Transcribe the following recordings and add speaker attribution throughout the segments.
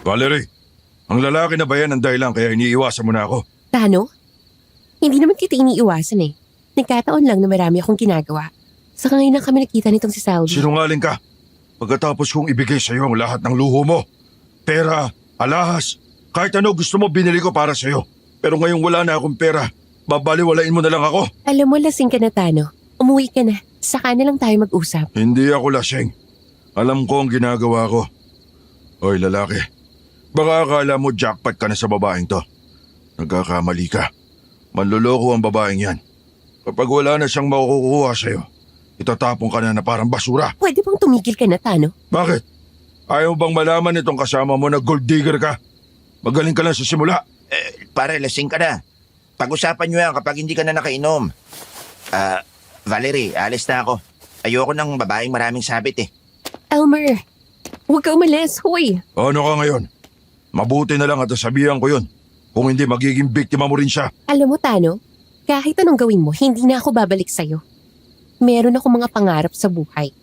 Speaker 1: Valerie, ang lalaki na ba yan ang dahilan kaya iniiwasan mo na ako?
Speaker 2: Tano? Hindi naman kita iniiwasan eh. Nagkataon lang na marami akong ginagawa. Saka ngayon lang kami nakita nitong si Salvi.
Speaker 1: Sinungaling ka. Pagkatapos kong ibigay sa iyo ang lahat ng luho mo. Pera, alahas, kahit ano gusto mo binili ko para sa iyo. Pero ngayong wala na akong pera, babaliwalain mo na lang ako.
Speaker 2: Alam mo, lasing ka na, Tano. Umuwi ka na. Saka na lang tayo mag-usap.
Speaker 1: Hindi ako lasing. Alam ko ang ginagawa ko. Oy lalaki, baka akala mo jackpot ka na sa babaeng to. Nagkakamali ka. Manloloko ang babaeng yan. Kapag wala na siyang makukuha sa'yo, itatapon ka na parang basura.
Speaker 2: Pwede bang tumigil ka na, Tano?
Speaker 1: Bakit? Ayaw bang malaman itong kasama mo na gold digger ka? Magaling ka lang sa simula.
Speaker 3: Pare, lasing ka na. Pag-usapan nyo yan kapag hindi ka na nakainom. Valerie, alis na ako. Ayoko ng babaeng maraming sabit eh.
Speaker 2: Elmer, huwag ka umalis, hoy.
Speaker 1: Ano ka ngayon? Mabuti na lang at sabihan ko yun. Kung hindi, magiging biktima mo rin siya.
Speaker 2: Alam mo, Tano, kahit anong gawin mo, hindi na ako babalik sa'yo. Meron ako mga pangarap sa buhay.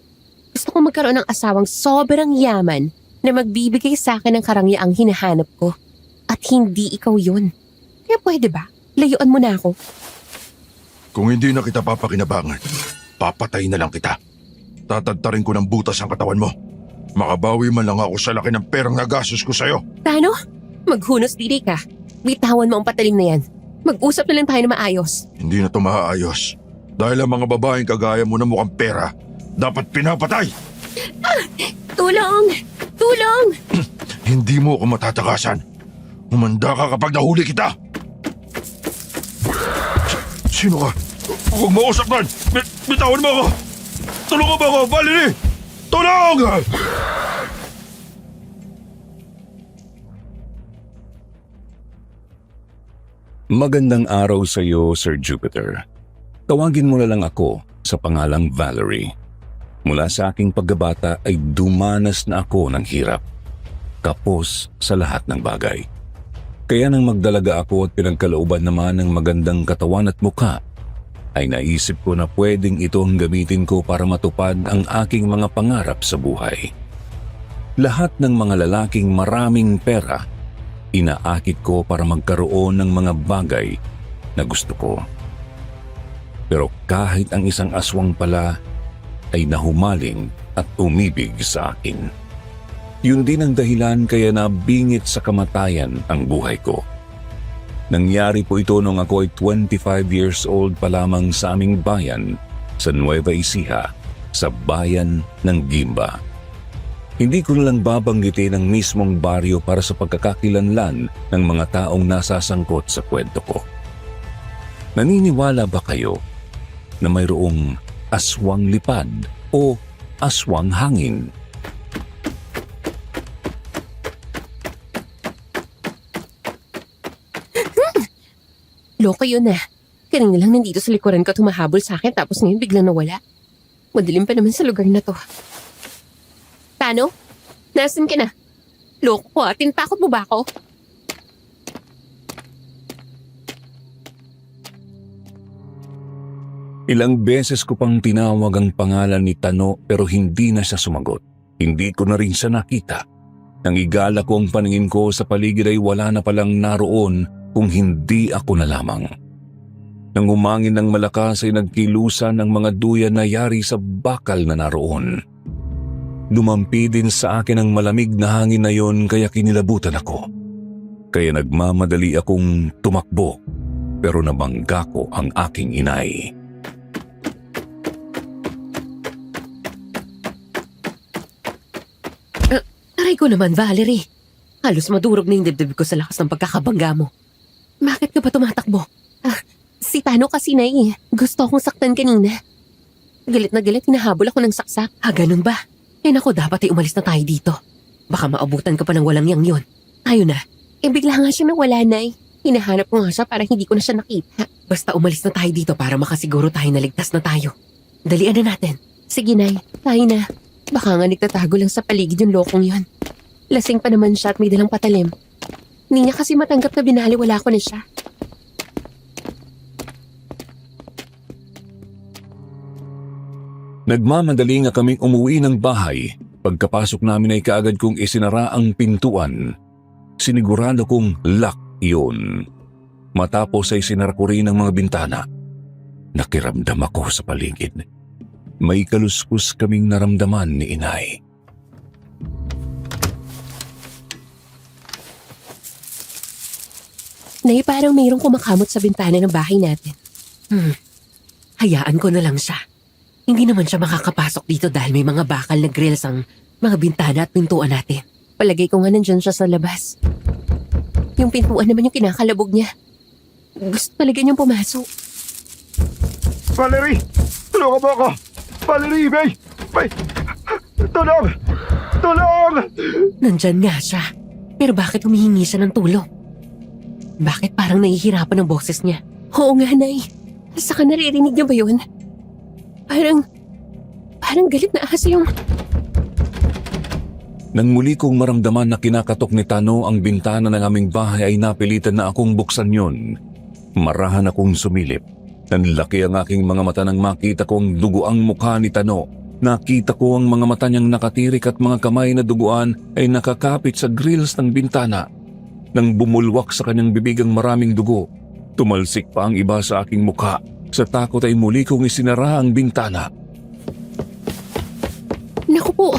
Speaker 2: Gusto ko magkaroon ng asawang sobrang yaman na magbibigay sa akin ng karangyang hinahanap ko. At hindi ikaw yun. Kaya pwede ba? Layuan mo na ako.
Speaker 1: Kung hindi na kita papakinabangan, papatay na lang kita. Tatadtarin ko ng butas ang katawan mo. Makabawi man lang ako sa laki ng perang nagastos ko sa'yo.
Speaker 2: Tano, maghunos diri ka. Bitawan mo ang patalim na yan. Mag-usap na lang tayo na maayos.
Speaker 1: Hindi na ito maaayos. Dahil ang mga babaeng kagaya mo na mukhang pera, dapat pinapatay.
Speaker 2: Tulong! Tulong!
Speaker 1: Hindi mo ako matatakasan. Humanda ka kapag nahuli kita. Sino ka? Huwag mo ako saktan! Bitawan mo ako! Tulungan mo ako, Valerie! Tulong!
Speaker 4: Magandang araw sa iyo, Sir Jupiter. Tawagin mo na lang ako sa pangalang Valerie. Mula sa aking pagkabata ay dumanas na ako ng hirap. Kapos sa lahat ng bagay. Kaya nang magdalaga ako at pinagkalooban naman ng magandang katawan at mukha, ay naisip ko na pwedeng ito ang gamitin ko para matupad ang aking mga pangarap sa buhay. Lahat ng mga lalaking maraming pera, inaakit ko para magkaroon ng mga bagay na gusto ko. Pero kahit ang isang aswang pala ay nahumaling at umibig sa akin. Yun din ang dahilan kaya nabingit sa kamatayan ang buhay ko. Nangyari po ito nung ako ay 25 years old pa lamang sa aming bayan sa Nueva Ecija, sa bayan ng Gimba. Hindi ko na lang babanggitin ang mismong baryo para sa pagkakakilanlan ng mga taong nasasangkot sa kwento ko. Naniniwala ba kayo na mayroong aswang lipad o aswang hangin?
Speaker 2: Loko yun ah. Kanina lang nandito sa likuran ko tumahabol sa akin tapos ngayon biglang nawala. Madilim pa naman sa lugar na to. Tano? Nasaan ka na? Loko ko ah. Tintakot mo ba ako?
Speaker 4: Ilang beses ko pang tinawag ang pangalan ni Tano pero hindi na siya sumagot. Hindi ko na rin siya nakita. Nang igala ko ang paningin ko sa paligid ay wala na palang naroon kung hindi ako na lamang. Nang umangin ng malakas ay nagkilusan ng mga duyan na yari sa bakal na naroon. Lumampi din sa akin ang malamig na hangin na yon kaya kinilabutan ako. Kaya nagmamadali akong tumakbo pero nabangga ko ang aking inay.
Speaker 2: Aray ko naman, Valerie. Halos madurog na yung dibdib ko sa lakas ng pagkakabangga mo. Bakit ka ba tumatakbo? Si Tano kasi na eh. Gusto akong saktan kanina. Galit na galit, hinahabol ako ng saksak. Ganun ba? Naku, dapat ay umalis na tayo dito. Baka maabutan ka pa ng walang yang yun. Tayo na. Bigla nga siya nawala na eh. Hinahanap ko nga siya para hindi ko na siya nakita. Basta umalis na tayo dito para makasiguro tayo na ligtas na tayo. Dalian na natin. Sige, Nay. Tayo na. Baka nga nagtatago lang sa paligid yung lokong yun. Lasing pa naman siya at may dalang patalim. Hindi niya kasi matanggap na binaliwala ko na siya.
Speaker 4: Nagmamadali nga kaming umuwi ng bahay. Pagkapasok namin ay kaagad kong isinara ang pintuan Sinigurado kong lock yun. Matapos ay sinara ko rin ang mga bintana. Nakiramdam ako sa paligid. May kaluskus kaming naramdaman ni inay.
Speaker 2: Nay, parang mayroong kumakamot sa bintana ng bahay natin. Hayaan ko na lang siya. Hindi naman siya makakapasok dito dahil may mga bakal na grills ang mga bintana at pintuan natin. Palagay ko nga nandyan siya sa labas. Yung pintuan naman yung kinakalabog niya. Gusto talaga niyang pumasok.
Speaker 1: Valerie! Tulungan mo ako! Valerie, May! May! Tulong! Tulong!
Speaker 2: Nandyan nga siya. Pero bakit humihingi siya ng tulong? Bakit parang nahihirapan ang boses niya? Oo nga, Nay. Saka naririnig niyo ba yun? Parang galit na asa yung...
Speaker 4: Nang muli kong maramdaman na kinakatok ni Tano ang bintana ng aming bahay ay napilitan na akong buksan yun. Marahan akong sumilip. Nanlaki ang aking mga mata nang makita ko ang duguang mukha ni Tano. Nakita ko ang mga mata niyang nakatirik at mga kamay na duguan ay nakakapit sa grills ng bintana. Nang bumulwak sa kanyang bibig ang maraming dugo, tumalsik pa ang iba sa aking mukha. Sa takot ay muli kong isinara ang bintana.
Speaker 2: Naku po,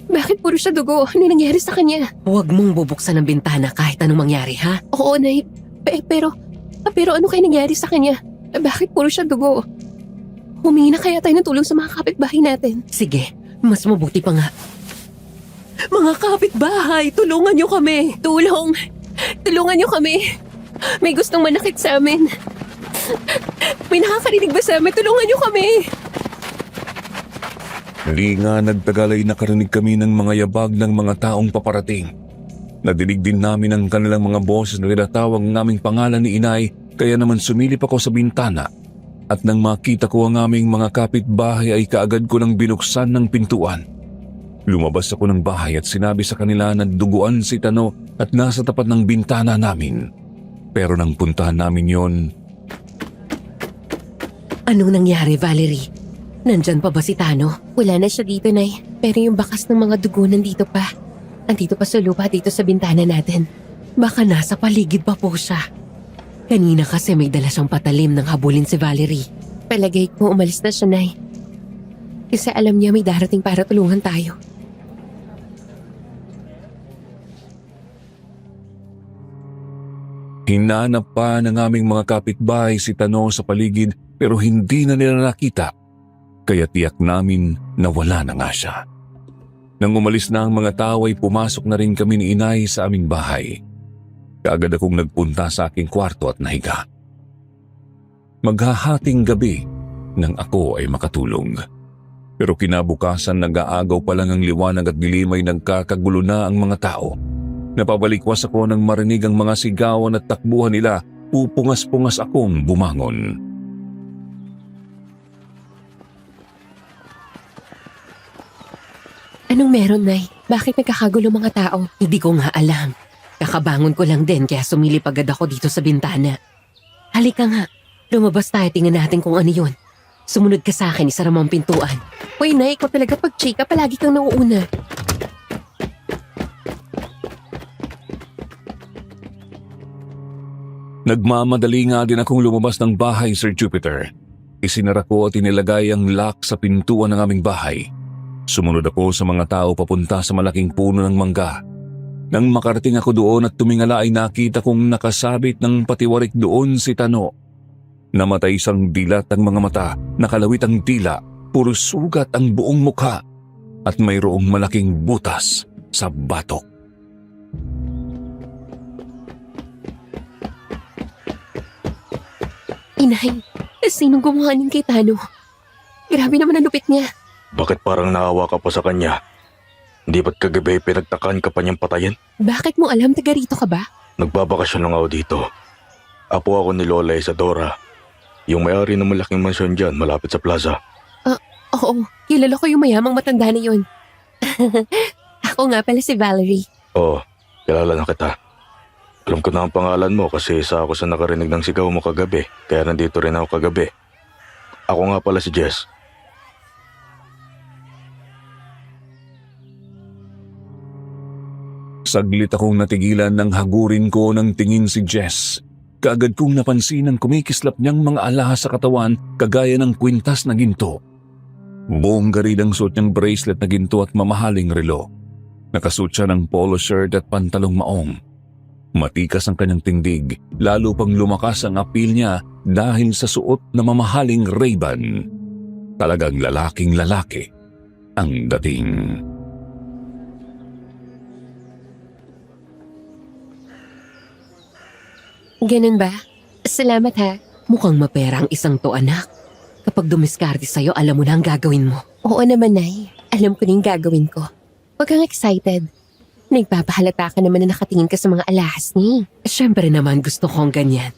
Speaker 2: bakit puro siya dugo? Ano nangyari sa kanya? Huwag mong bubuksan ang bintana kahit anong mangyari, ha? Oo, Nay. Pero ano kaya nangyari sa kanya? Bakit puro siya dugo? Humingi na kaya tayo ng tulong sa mga kapitbahay natin. Sige, mas mabuti pa nga. Mga kapitbahay, tulungan niyo kami. Tulungan niyo kami. May gustong manakit sa amin. May nakakarinig ba sa amin? Tulungan niyo kami.
Speaker 4: Hindi nga nagtagal ay nakarinig kami ng mga yabag ng mga taong paparating. Nadinig din namin ang kanilang mga boses na tinatawag ng aming pangalan ni inay, kaya naman sumilip ako sa bintana. At nang makita ko ang aming mga kapitbahay ay kaagad ko nang binuksan ng pintuan. Lumabas ako ng bahay at sinabi sa kanila na duguan si Tano at nasa tapat ng bintana namin. Pero nang puntahan namin yon,
Speaker 2: Anong nangyari, Valerie? Nandyan pa ba si Tano? Wala na siya dito, Nay. Pero yung bakas ng mga dugo nandito pa. Nandito pa sa lupa dito sa bintana natin. Baka nasa paligid pa po siya. Kanina kasi may dala siyang patalim ng habulin si Valerie. Palagay ko umalis na siya, Nay. Kasi alam niya may darating para tulungan tayo.
Speaker 4: hinanap pa ng aming mga kapitbahay si Tano sa paligid pero hindi na nila nakita. Kaya tiyak namin na wala na nga siya. Nang umalis na ang mga tao ay pumasok na rin kami ni inay sa aming bahay. Kaagad akong nagpunta sa aking kwarto at nahiga. Maghahating gabi nang ako ay makatulog. Pero kinabukasan nag-aagaw pa lang ang liwanag at dilim ay nagkakagulo na ang mga tao. Napabalikwas ako nang marinig ang mga sigawan at takbuhan nila. Pupungas-pungas akong bumangon.
Speaker 2: Anong meron, Nay? Bakit nagkakagulo mga tao? Hindi ko nga alam. Kakabangon ko lang din kaya sumilip agad ako dito sa bintana. Halika nga, lumabas tayo, tingnan natin kung ano yun. Sumunod ka sa akin, isara mo ang pintuan. Hoy, Nay, ikaw talaga pag chika, palagi kang nauuna.
Speaker 4: Nagmamadali nga din akong lumabas ng bahay, Sir Jupiter. Isinara ko at inilagay ang lock sa pintuan ng aming bahay. Sumunod ako sa mga tao papunta sa malaking puno ng mangga. Nang makarating ako doon at tumingala ay nakita kong nakasabit ng patiwarik doon si Tano. Namatay isang dilat ang mga mata, nakalawit ang dila, puro sugat ang buong mukha at mayroong malaking butas sa batok.
Speaker 2: Inay, sinong gumawa ng kay Tano? Grabe naman ang lupit niya.
Speaker 5: Bakit parang naawa ka pa sa kanya? Hindi ba't kagabi pinagtakan ka pa niyang patayin?
Speaker 2: Bakit mo alam taga rito ka ba?
Speaker 5: Nagbabakasyon lang ako dito. Apo ako ni Lola Isadora. Yung may-ari ng malaking mansyon dyan malapit sa plaza.
Speaker 2: Oo, kilala ko yung mayamang matanda na yun. Ako nga pala si Valerie.
Speaker 5: Oo, kilala na kita. Alam ko na ang pangalan mo kasi isa ako sa nakarinig ng sigaw mo kagabi. Kaya nandito rin ako kagabi. Ako nga pala si Jess.
Speaker 4: Saglit akong natigilan nang hagurin ko ng tingin si Jess. Kaagad kong napansin ang kumikislap niyang mga alahas sa katawan kagaya ng kwintas na ginto. Buong garid ang suot niyang bracelet na ginto at mamahaling relo. Nakasuot siya ng polo shirt at pantalong maong. Matikas ang kanyang tindig, lalo pang lumakas ang appeal niya dahil sa suot na mamahaling Ray-Ban. Talagang lalaking lalaki ang dating.
Speaker 2: Ganun ba? Salamat ha. Mukhang mapera ang isang to, anak. Kapag dumiskarte sa'yo, alam mo na ang gagawin mo. Oo naman, Nay. Alam ko na yung gagawin ko. Huwag kang excited. Nagpapahalata ka naman na nakatingin ka sa mga alahas ni. Siyempre naman gusto kong ganyan.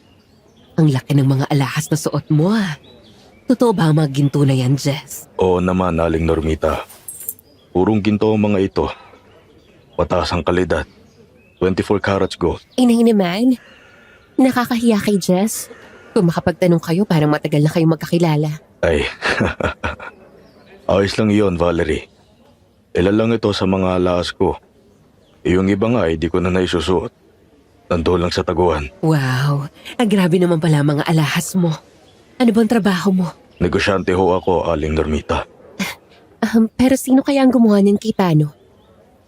Speaker 2: Ang laki ng mga alahas na suot mo ah. Totoo ba ang mga ginto na yan, Jess?
Speaker 5: Oo naman, Aling Normita. Purong ginto ang mga ito. Pataas ang kalidad. 24 carats gold.
Speaker 2: Inay naman. Nakakahiya kay Jess. Kung makapagtanong kayo, parang matagal na kayo magkakilala.
Speaker 5: Ay, ayos lang iyon, Valerie. Ilan lang ito sa mga alahas ko. Yung iba nga ay di ko na naisusuot. Nandoon lang sa taguan.
Speaker 2: Wow, grabe naman pala ang mga alahas mo. Ano bang trabaho mo?
Speaker 5: Negosyante ho ako, Aling Normita.
Speaker 2: Pero sino kaya ang gumawa niyan kay Tano?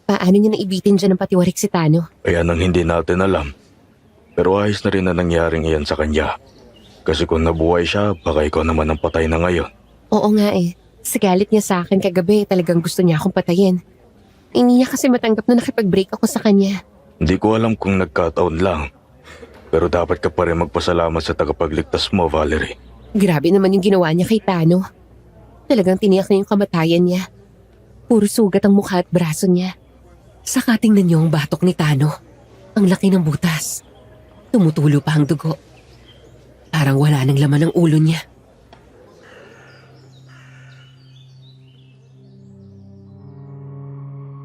Speaker 2: Paano niya naibitin dyan ng patiwarik si Tano?
Speaker 5: Ayan ang hindi natin alam. Pero ayos na rin na nangyaring iyan sa kanya. Kasi kung nabuhay siya, baka ikaw naman ang patay na ngayon.
Speaker 2: Oo nga eh. Sa galit niya sa akin kagabi, talagang gusto niya akong patayin. Hindi niya kasi matanggap na nakipag-break ako sa kanya.
Speaker 5: Hindi ko alam kung nagkataon lang. Pero dapat ka pa rin magpasalamat sa tagapagligtas mo, Valerie.
Speaker 2: Grabe naman yung ginawa niya kay Tano. Talagang tiniyak na yung kamatayan niya. Puro sugat ang mukha at braso niya. Saka tingnan niyo ang batok ni Tano. Ang laki ng butas. Tumutulo pa ang dugo. Parang wala nang laman ang ulo niya.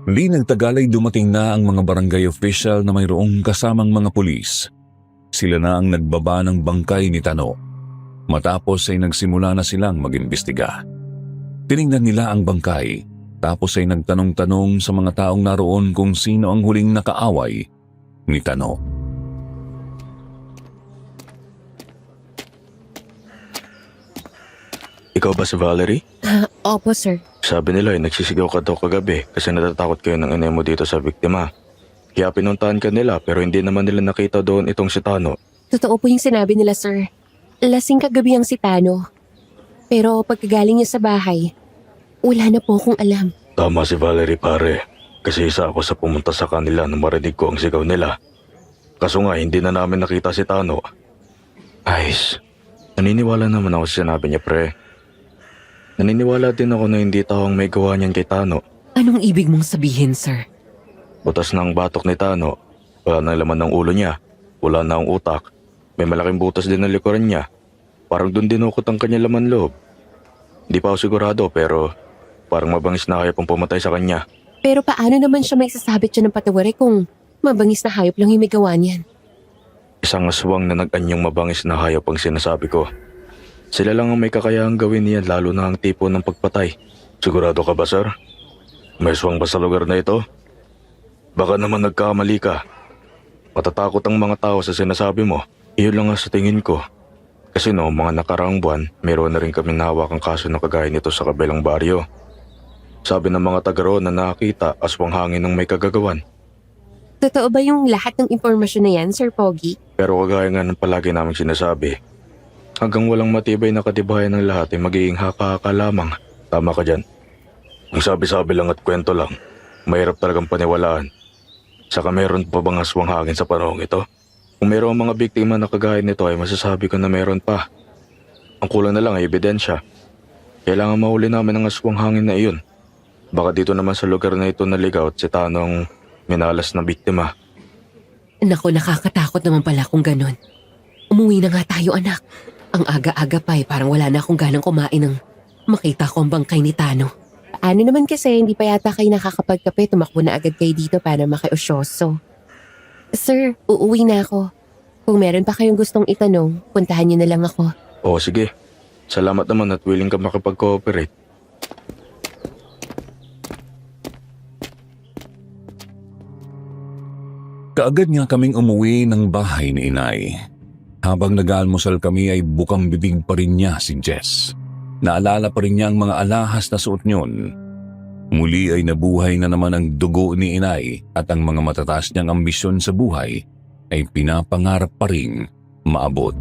Speaker 4: Di nagtagal ay dumating na ang mga barangay official na mayroong kasamang mga pulis. Sila na ang nagbaba ng bangkay ni Tano. Matapos ay nagsimula na silang mag-imbestiga. Tiningnan nila ang bangkay, tapos ay nagtanong-tanong sa mga taong naroon kung sino ang huling nakaaway ni Tano.
Speaker 5: Ikaw ba si Valerie?
Speaker 2: Opo, sir.
Speaker 5: Sabi nila ay nagsisigaw ka daw kagabi kasi natatakot kayo ng inay mo dito sa biktima. Kaya pinuntahan ka nila pero hindi naman nila nakita doon itong si Tano.
Speaker 2: Totoo po yung sinabi nila, sir. Lasing kagabi ang si Tano. Pero pagkagaling niya sa bahay, wala na po akong alam.
Speaker 5: Tama si Valerie pare. Kasi isa ako sa pumunta sa kanila nung marinig ko ang sigaw nila. Kaso nga hindi na namin nakita si Tano. Ayos. Naniniwala naman ako sa sinabi niya pre. Naniniwala din ako na hindi tao ang may gawa niyan kay Tano.
Speaker 2: Anong ibig mong sabihin, sir?
Speaker 5: Butas na ang batok ni Tano. Wala na laman ng ulo niya. Wala na ang utak. May malaking butas din ang likuran niya. Parang doon dinukot ang kanya laman loob. Hindi pa ako sigurado pero parang mabangis na hayop ang pumatay sa kanya.
Speaker 2: Pero paano naman siya may sasabit siya ng patiwari kung mabangis na hayop lang yung may gawa niyan?
Speaker 5: Isang aswang na nag-anyong mabangis na hayop ang sinasabi ko. Sila lang ang may kakayahang gawin niyan lalo na ang tipo ng pagpatay. Sigurado ka ba, sir? May aswang ba sa lugar na ito? Baka naman nagkamali ka. Matatakot ang mga tao sa sinasabi mo. Iyon lang nga sa tingin ko. Kasi no, mga nakaraang buwan, meron na rin kami nahawakang kaso na kagaya nito sa kabilang baryo. Sabi ng mga taga roon na nakakita, aswang hangin ng may kagagawan.
Speaker 2: Totoo ba yung lahat ng impormasyon na yan, Sir Pogi?
Speaker 5: Pero kagaya nga ng palagi naming sinasabi, hanggang walang matibay na katibayan ng lahat ay magiging haka-haka lamang. Tama ka dyan. Ang sabi-sabi lang at kwento lang, mahirap talagang paniwalaan. Saka meron pa bang aswang hangin sa panahong ito? Kung meron mga biktima na kagaya nito ay masasabi ko na meron pa. Ang kulang na lang ay ebidensya. Kailangan mahuli namin ang aswang hangin na iyon. Baka dito naman sa lugar na ito naligaw at si Tano ang minalas na biktima.
Speaker 2: Naku, nakakatakot naman pala kung ganun. Umuwi na nga tayo, anak. Ang aga-aga pa parang wala na akong ganang kumain ng makita ko ang bangkay ni Tano. Paano naman kasi hindi pa yata kayo nakakapagkape, tumakbo na agad kayo dito para makiosyoso. Sir, uuwi na ako. Kung meron pa kayong gustong itanong, puntahan niyo na lang ako.
Speaker 5: Oo sige, salamat naman at willing ka makipag-cooperate.
Speaker 4: Kaagad nga kaming umuwi ng bahay ni inay. Habang nag-aalmusal kami ay bukang bibig pa rin niya si Jess. Naalala pa rin niya ang mga alahas na suot niyon. Muli ay nabuhay na naman ang dugo ni inay at ang mga matataas niyang ambisyon sa buhay ay pinapangarap pa rin maabot.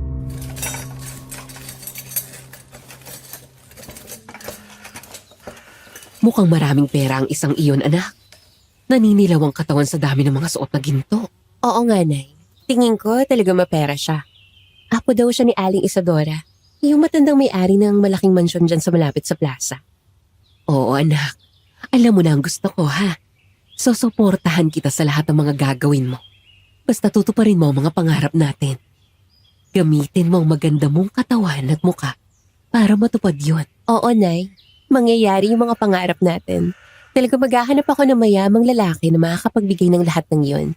Speaker 2: Mukhang maraming pera ang isang iyon, anak. Naninilaw ang katawan sa dami ng mga suot na ginto.
Speaker 6: Oo nga, Nay. Tingin ko talaga mapera siya. Apo daw siya ni Aling Isadora. Yung matandang may-ari ng malaking mansyon dyan sa malapit sa plaza.
Speaker 2: Oo, anak. Alam mo na ang gusto ko, ha? Susuportahan kita sa lahat ng mga gagawin mo. Basta tutuparin mo ang mga pangarap natin. Gamitin mo ang maganda mong katawan at muka para matupad yun.
Speaker 6: Oo, Nay. Mangyayari yung mga pangarap natin. Talaga maghahanap ako ng mayamang lalaki na makakapagbigay ng lahat ng yun.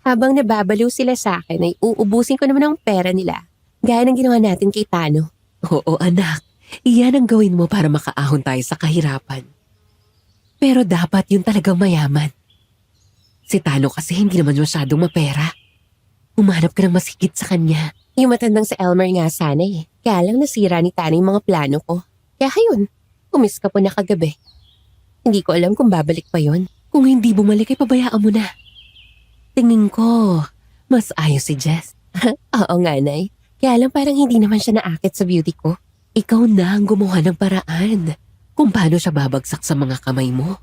Speaker 6: Habang nababaliw sila sa akin ay uubusin ko naman ang pera nila. Gaya ng ginawa natin kay Tano.
Speaker 2: Oo, anak. Iyan ang gawin mo para makaahon tayo sa kahirapan. Pero dapat yun talagang mayaman. Si Tano kasi hindi naman masyadong mapera. Umanap ka ng mas higit sa kanya.
Speaker 6: Yung matandang sa Elmer nga sana eh. Kaya lang nasira ni Tano yung mga plano ko. Kaya yun, umis ka po na kagabi. Hindi ko alam kung babalik pa yun.
Speaker 2: Kung hindi bumalik ay pabayaan mo na. Tingin ko, mas ayos si Jess.
Speaker 6: Oo nga, Nay. Kaya lang parang hindi naman siya naakit sa beauty ko.
Speaker 2: Ikaw na ang gumawa ng paraan kung paano siya babagsak sa mga kamay mo.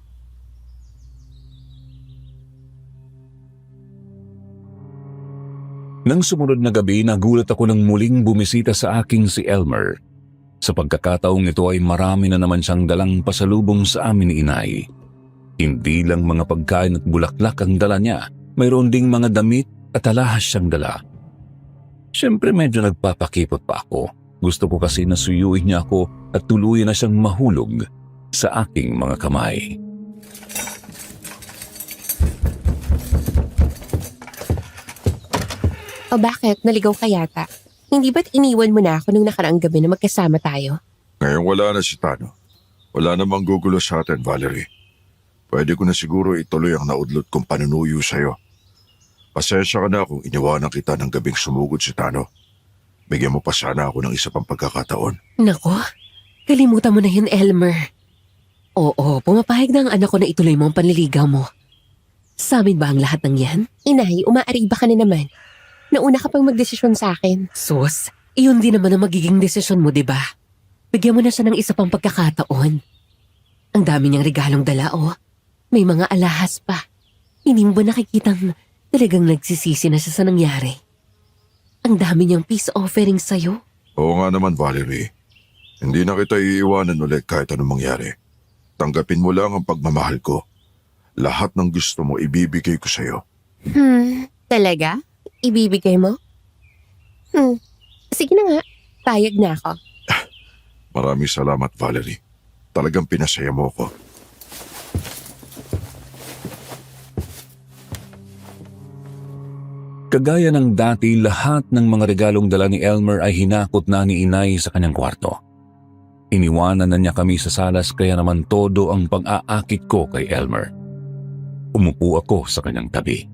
Speaker 4: Nang sumunod na gabi, nagulat ako nang muling bumisita sa aking si Elmer. Sa pagkakataong ito ay marami na naman siyang dalang pasalubong sa amin ni inay. Hindi lang mga pagkain at bulaklak ang dala niya, mayroon ding mga damit at alahas siyang dala. Siyempre medyo nagpapakipot pa ako. Gusto ko kasi na suyuin niya ako at tuluyan na siyang mahulog sa aking mga kamay.
Speaker 6: O bakit? Naligaw ka yata. Hindi ba't iniwan mo na ako nung nakaraang gabi na magkasama tayo?
Speaker 1: Ngayon wala na si Tano. Wala namang gugulo sa atin, Valerie. Pwede ko na siguro ituloy ang naudlot kong panunuyo sa'yo. Pasensya ka na kung iniwanan kita ng gabing sumugod si Tano. Bigyan mo pa sana ako ng isa pang pagkakataon.
Speaker 2: Nako, kalimutan mo na yun, Elmer. Oo, pumapahig na ang anak ko na ituloy mo ang panliligaw mo. Sa amin ba ang lahat ng yan?
Speaker 6: Inay, umaariba ka na naman. Nauna ka pang magdesisyon sa akin.
Speaker 2: Sus, iyon din naman ang magiging desisyon mo, di ba? Bigyan mo na siya ng isa pang pagkakataon. Ang dami niyang regalong dala, oh. May mga alahas pa. Hindi mo ba nakikitang talagang nagsisisi na siya sa nangyari? Ang dami niyang peace offering sa'yo.
Speaker 1: Oo nga naman, Valerie. Hindi na kita iiwanan ulit kahit anong mangyari. Tanggapin mo lang ang pagmamahal ko. Lahat ng gusto mo ibibigay ko sa'yo.
Speaker 6: Talaga? Ibibigay mo? Sige na nga. Payag na ako.
Speaker 1: Maraming salamat, Valerie. Talagang pinasaya mo ko.
Speaker 4: Kagaya ng dati, lahat ng mga regalong dala ni Elmer ay hinakot na ni inay sa kanyang kwarto. Iniwanan na niya kami sa salas kaya naman todo ang pang-aakit ko kay Elmer. Umupo ako sa kanyang tabi.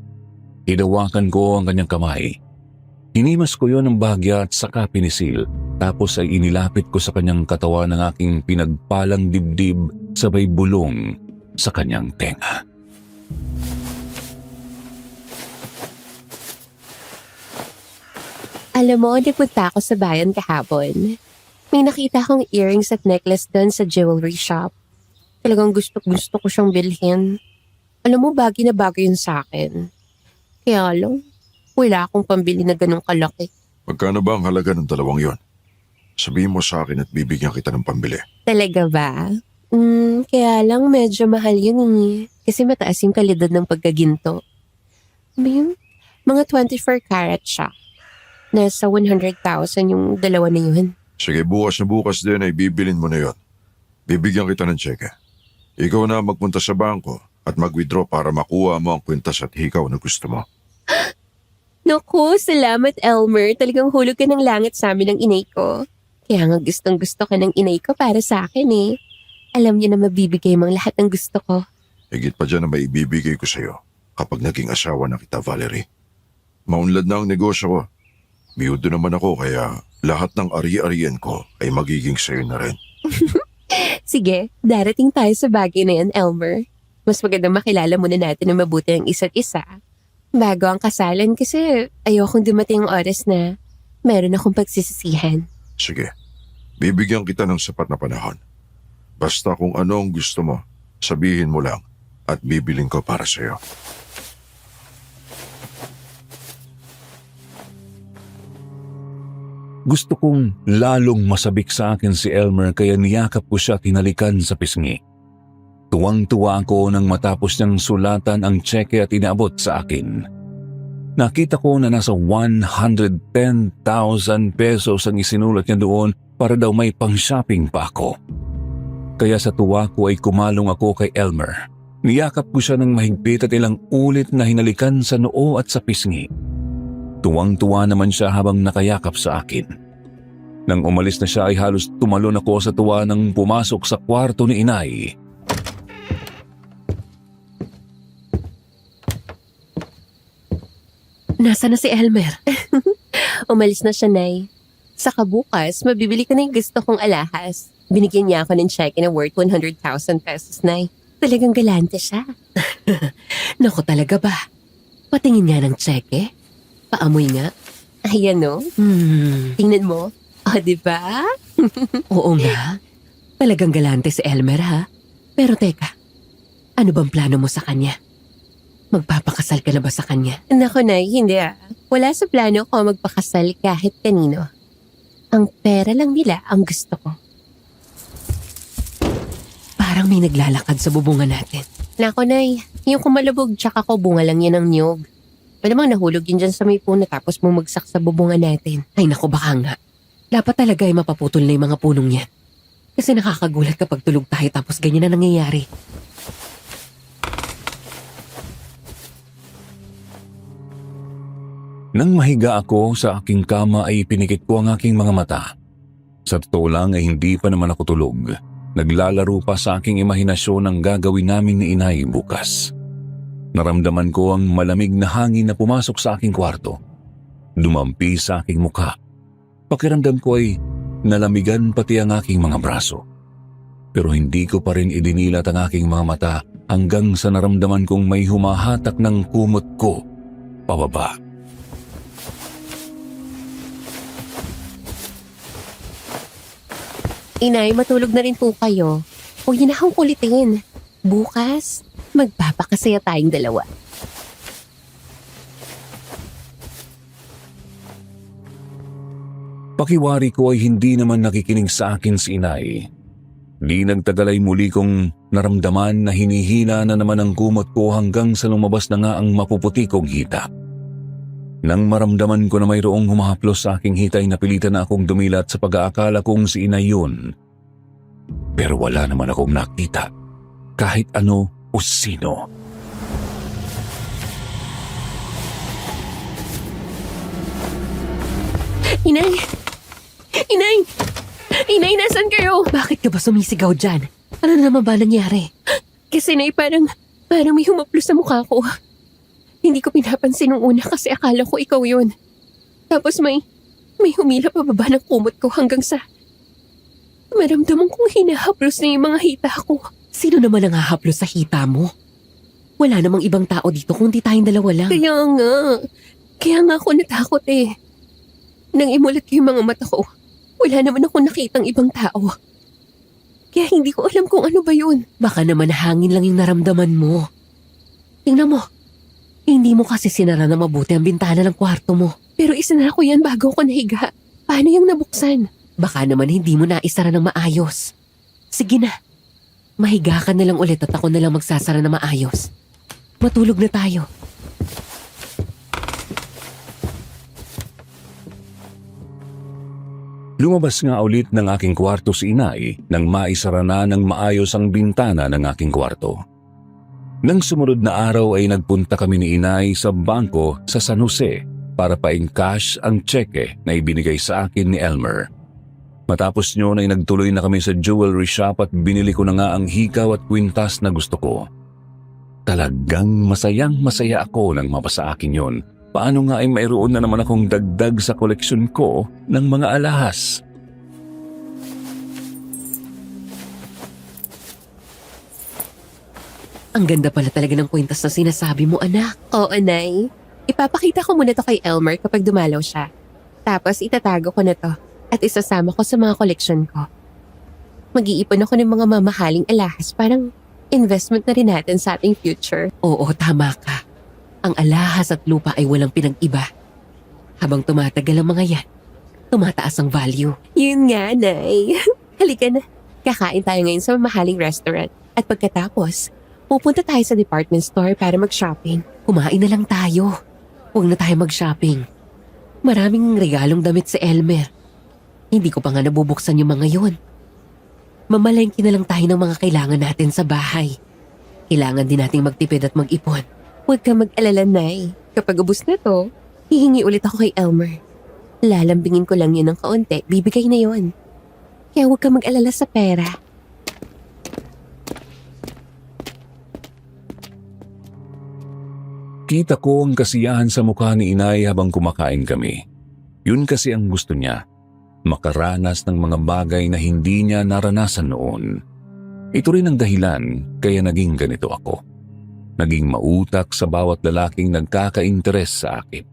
Speaker 4: Hinawakan ko ang kanyang kamay. Hinimas ko yon ng bahagya at saka pinisil, tapos ay inilapit ko sa kanyang katawan ng aking pinagpalang dibdib sabay bulong sa kanyang tenga.
Speaker 6: Alam mo, nagpunta ako sa bayan kahapon. May nakita akong earrings at necklace doon sa jewelry shop. Talagang gusto ko siyang bilhin. Alam mo, bagay na bagay yun sa akin. Kaya lang, wala akong pambili na ganun kalaki.
Speaker 1: Magkano ba ang halaga ng dalawang yon? Sabihin mo sa akin at bibigyan kita ng pambili.
Speaker 6: Talaga ba? Kaya lang medyo mahal yun eh. Kasi mataas yung kalidad ng pagkaginto. May mga 24 karat siya. Nasa 100,000 yung dalawa na yun.
Speaker 1: Sige, bukas na bukas din ay bibilin mo na yon. Bibigyan kita ng tseke. Ikaw na magpunta sa bangko at mag-withdraw para makuha mo ang kwintas at hikaw na gusto mo.
Speaker 6: Naku, salamat Elmer. Talagang hulog ka ng langit sa amin ng inay ko. Kaya nga gustong gusto ka ng inay ko para sa akin eh. Alam niya na mabibigay mo ang lahat ng gusto ko.
Speaker 1: Higit pa dyan na maibibigay ko sa'yo. kapag naging asawa na kita, Valerie. Maunlad na ang negosyo ko. Biyudo naman ako kaya lahat ng ari-arian ko ay magiging sa'yo na rin.
Speaker 6: Sige, darating tayo sa bagay na yan, Elmer. Mas magandang makilala muna natin na mabuti ang isa't isa bago ang kasalan kasi ayokong dumating ang oras na meron akong pagsisisihan.
Speaker 1: Sige, bibigyan kita ng sapat na panahon. Basta kung ano ang gusto mo, sabihin mo lang at bibiling ko para sa'yo.
Speaker 4: Gusto kong lalong masabik sa akin si Elmer kaya niyakap ko siya tinalikan sa pisngi. Tuwang-tuwa ako nang matapos niyang sulatan ang tseke at inaabot sa akin. Nakita ko na nasa 110,000 pesos ang isinulat niya doon para daw may pang-shopping pa ako. Kaya sa tuwa ko ay kumalong ako kay Elmer. Niyakap ko siya ng mahigpit at ilang ulit na hinalikan sa noo at sa pisngi. Tuwang-tuwa naman siya habang nakayakap sa akin. Nang umalis na siya ay halos tumalon ako sa tuwa nang pumasok sa kwarto ni inay.
Speaker 2: Nasaan na si Elmer?
Speaker 6: Umalis na siya, Nay. Saka bukas, mabibili ko na yung gusto kong alahas. Binigyan niya ako ng cheque na worth 100,000 pesos, Nay. Talagang galante siya.
Speaker 2: Naku talaga ba? Patingin nga ng tseke. Paamoy nga.
Speaker 6: Ayan no, tingnan mo. O, diba?
Speaker 2: Oo nga. Talagang galante si Elmer ha. Pero teka, ano bang plano mo sa kanya? Magpapakasal ka na ba sa kanya?
Speaker 6: Naku, Nay, hindi ah. Wala sa plano ko magpakasal kahit kanino. Ang pera lang nila ang gusto ko.
Speaker 2: Parang may naglalakad sa bubungan natin.
Speaker 6: Naku, Nay, yung kumalabog tsaka ko bunga lang yan ng niyog. Malamang nahulog yun dyan sa may puno tapos bumagsak sa bubungan natin.
Speaker 2: Ay naku baka nga. Dapat talaga ay mapaputol na yung mga punong yan. Kasi nakakagulat kapag tulog tayo tapos ganyan na nangyayari.
Speaker 4: Nang mahiga ako sa aking kama ay pinikit ko ang aking mga mata. Sa totoo lang ay hindi pa naman ako tulog. Naglalaro pa sa aking imahinasyon ang gagawin namin ni inay bukas. Naramdaman ko ang malamig na hangin na pumasok sa aking kwarto. Dumampi sa aking mukha. Pakiramdam ko ay nalamigan pati ang aking mga braso. Pero hindi ko pa rin idinilat ang aking mga mata hanggang sa naramdaman kong may humahatak ng kumot ko pababa.
Speaker 6: Inay, matulog na rin po kayo. Huwag niyo na akong kulitin. Bukas, magpapakasaya tayong dalawa.
Speaker 4: Pakiwari ko ay hindi naman nakikinig sa akin si inay. Di nagtagal ay muli kong naramdaman na hinihina na naman ang kumot ko hanggang sa lumabas na nga ang mapuputi kong hita. Nang maramdaman ko na mayroong humahaplos sa aking hita ay napilitan na akong dumilat sa pag-aakala kong si inay yun. Pero wala naman akong nakita, kahit ano o sino.
Speaker 6: Inay! Inay! Inay, nasan kayo?
Speaker 2: Bakit ka ba sumisigaw dyan? Ano naman ba nangyari?
Speaker 6: Kasi Nay, parang may humaplos sa mukha ko. Hindi ko pinapansin nung una kasi akala ko ikaw yun. Tapos may humila pa baba ng kumot ko hanggang sa maramdaman kong hinahaplos na yung mga hita ko.
Speaker 2: Sino naman ang hahaplos sa hita mo? Wala namang ibang tao dito kundi tayong dalawa lang.
Speaker 6: Kaya nga ako natakot eh. Nang imulat ko yung mga mata ko, wala naman ako nakitang ibang tao. Kaya hindi ko alam kung ano ba yun.
Speaker 2: Baka naman hangin lang yung naramdaman mo. Tingnan mo, hindi mo kasi sinara na mabuti ang bintana ng kwarto mo.
Speaker 6: Pero isinara ko yan bago ako nahiga. Paano yung nabuksan?
Speaker 2: Baka naman hindi mo na isara ng maayos. Sige na, mahiga ka na lang ulit at ako na lang magsasara na maayos. Matulog na tayo.
Speaker 4: Lumabas nga ulit ng aking kwarto si inay nang maisara na ng maayos ang bintana ng aking kwarto. Nang sumunod na araw ay nagpunta kami ni inay sa bangko sa San Jose para pa-encash ang tseke na ibinigay sa akin ni Elmer. Matapos nyo ay nagtuloy na kami sa jewelry shop at binili ko na nga ang hikaw at kwintas na gusto ko. Talagang masaya ako nang mapasa akin yon. Paano nga ay mayroon na naman akong dagdag sa koleksyon ko ng mga alahas?
Speaker 2: Ang ganda pala talaga ng kwintas na sinasabi mo, anak.
Speaker 6: Oo, Nay. Ipapakita ko muna to kay Elmer kapag dumalaw siya. Tapos itatago ko na to at isasama ko sa mga koleksyon ko. Mag-iipon ako ng mga mamahaling alahas, parang investment na rin natin sa ating future.
Speaker 2: Oo, tama ka. Ang alahas at lupa ay walang pinag-iba. Habang tumatagal ang mga yan, tumataas ang value.
Speaker 6: Yun nga, Nay. Halika na. Kakain tayo ngayon sa mamahaling restaurant. At pagkatapos, pupunta tayo sa department store para mag-shopping.
Speaker 2: Kumain na lang tayo. Huwag na tayo mag-shopping. Maraming regalong damit si Elmer. Hindi ko pa nga nabubuksan yung mga yon. Mamalengke na lang tayo ng mga kailangan natin sa bahay. Kailangan din nating magtipid at mag-ipon.
Speaker 6: Huwag ka mag-alala, Nay. Kapag ubus na to, hihingi ulit ako kay Elmer. Lalambingin ko lang yun ng kaunti, bibigay na yun. Kaya huwag ka mag-alala sa pera.
Speaker 4: Kita ko ang kasiyahan sa mukha ni inay habang kumakain kami. Yun kasi ang gusto niya, makaranas ng mga bagay na hindi niya naranasan noon. Ito rin ang dahilan kaya naging ganito ako. Naging mautak sa bawat lalaking nagkaka-interes sa akin.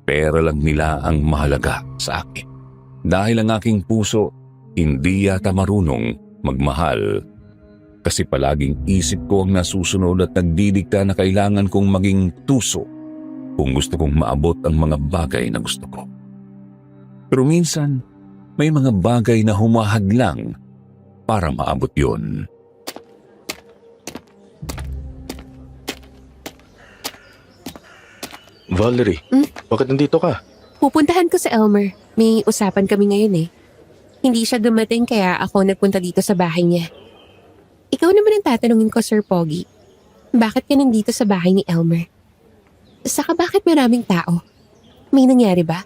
Speaker 4: Pera lang nila ang mahalaga sa akin. Dahil ang aking puso hindi yata marunong magmahal. Kasi palaging isip ko ang nasusunod at nagdidikta na kailangan kong maging tuso kung gusto kong maabot ang mga bagay na gusto ko. Pero minsan, may mga bagay na humahadlang para maabot yun.
Speaker 5: Valerie, bakit nandito ka?
Speaker 6: Pupuntahan ko sa Elmer. May usapan kami ngayon eh. Hindi siya dumating kaya ako nagpunta dito sa bahay niya. Ikaw naman ang tatanungin ko, Sir Pogi. Bakit ka nandito sa bahay ni Elmer? Saka bakit maraming tao? May nangyari ba?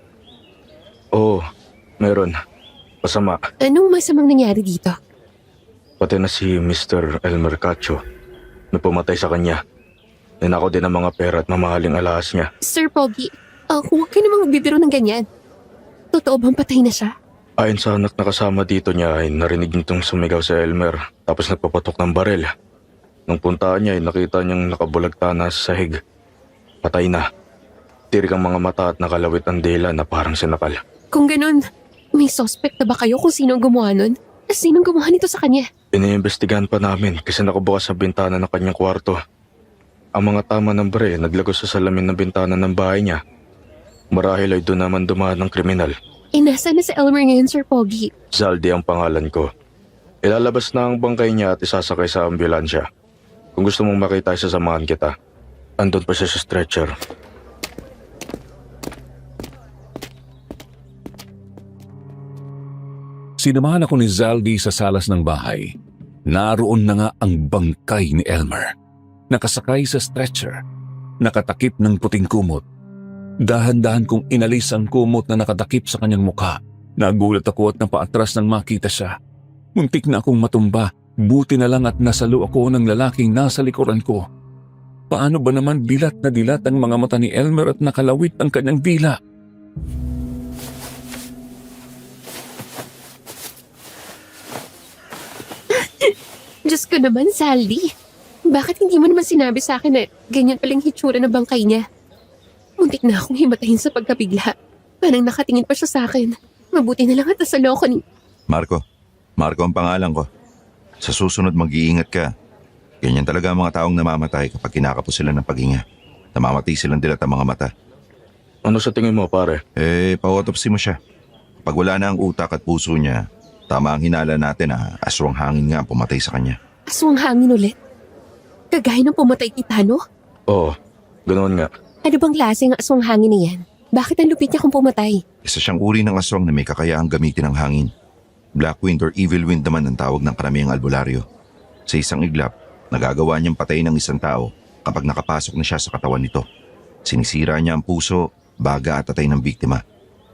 Speaker 5: Oo, meron. Masama.
Speaker 6: Anong masamang nangyari dito?
Speaker 5: Pati na si Mr. Elmer Cacho. May pumatay sa kanya. Ninakaw din ang mga pera at mamahaling alahas niya.
Speaker 6: Sir Pogi, huwag ka namang magbibiro ng ganyan. Totoo bang patay na siya?
Speaker 5: Ayon sa anak na kasama dito niya ay narinig nitong sumigaw si Elmer tapos nagpapatok ng barel. Nung puntaan niya ay nakita niyang nakabulagtana sa sahig. Patay na. Tirik ang mga mata at nakalawit ang dila na parang sinakal.
Speaker 6: Kung ganun, may suspect na ba kayo kung sino ang gumawa nun? Sinong gumawa nito sa kanya?
Speaker 5: Iniimbestigahan pa namin kasi nakabukas ang bintana ng kanyang kwarto. Ang mga tama ng bare naglagos sa salamin ng bintana ng bahay niya. Marahil ay doon naman dumaan ng kriminal.
Speaker 6: Nasa na si Elmer ngayon, Sir Pogi?
Speaker 5: Zaldi ang pangalan ko. Ilalabas na ang bangkay niya at isasakay sa ambulansya. Kung gusto mong makita, sasamahan kita. Andun pa siya sa stretcher.
Speaker 4: Sinamahan ako ni Zaldi sa salas ng bahay. Naroon na nga ang bangkay ni Elmer. Nakasakay sa stretcher. Nakatakip ng puting kumot. Dahan-dahan kong inalis ang kumot na nakatakip sa kanyang mukha. Nagulat ako at napaatras nang makita siya. Muntik na akong matumba. Buti na lang at nasalo ako ng lalaking nasa likuran ko. Paano ba naman dilat na dilat ang mga mata ni Elmer at nakalawit ang kanyang dila?
Speaker 6: Diyos ko naman, Saldi. Bakit hindi mo naman sinabi sa akin na ganyan palang hitsura ng bangkay niya? Muntik na akong himatayin sa pagkabigla. Parang nakatingin pa siya sa akin. Mabuti na lang at nasalo ko ni...
Speaker 1: Marco ang pangalan ko. Sa susunod mag-iingat ka. Ganyan talaga ang mga taong namamatay kapag kinakapos sila ng paghinga. Namamatay silang dilat ang mga mata.
Speaker 5: Ano sa tingin mo, pare?
Speaker 1: Pa-autopsy mo siya. Pag wala na ang utak at puso niya, tama ang hinala natin na aswang hangin nga ang pumatay sa kanya.
Speaker 6: Aswang hangin ulit? Kagaya ng pumatay kay Tano?
Speaker 5: Oo, ganoon nga.
Speaker 6: Ano bang klase ng aswang hangin na yan? Bakit ang lupit niya kung pumatay?
Speaker 1: Isa siyang uri ng aswang na may kakayahang gamitin ng hangin. Black wind or evil wind naman ang tawag ng karamihang albularyo. Sa isang iglap, nagagawa niyang patayin ng isang tao kapag nakapasok na siya sa katawan nito. Sinisira niya ang puso, baga at atay ng biktima.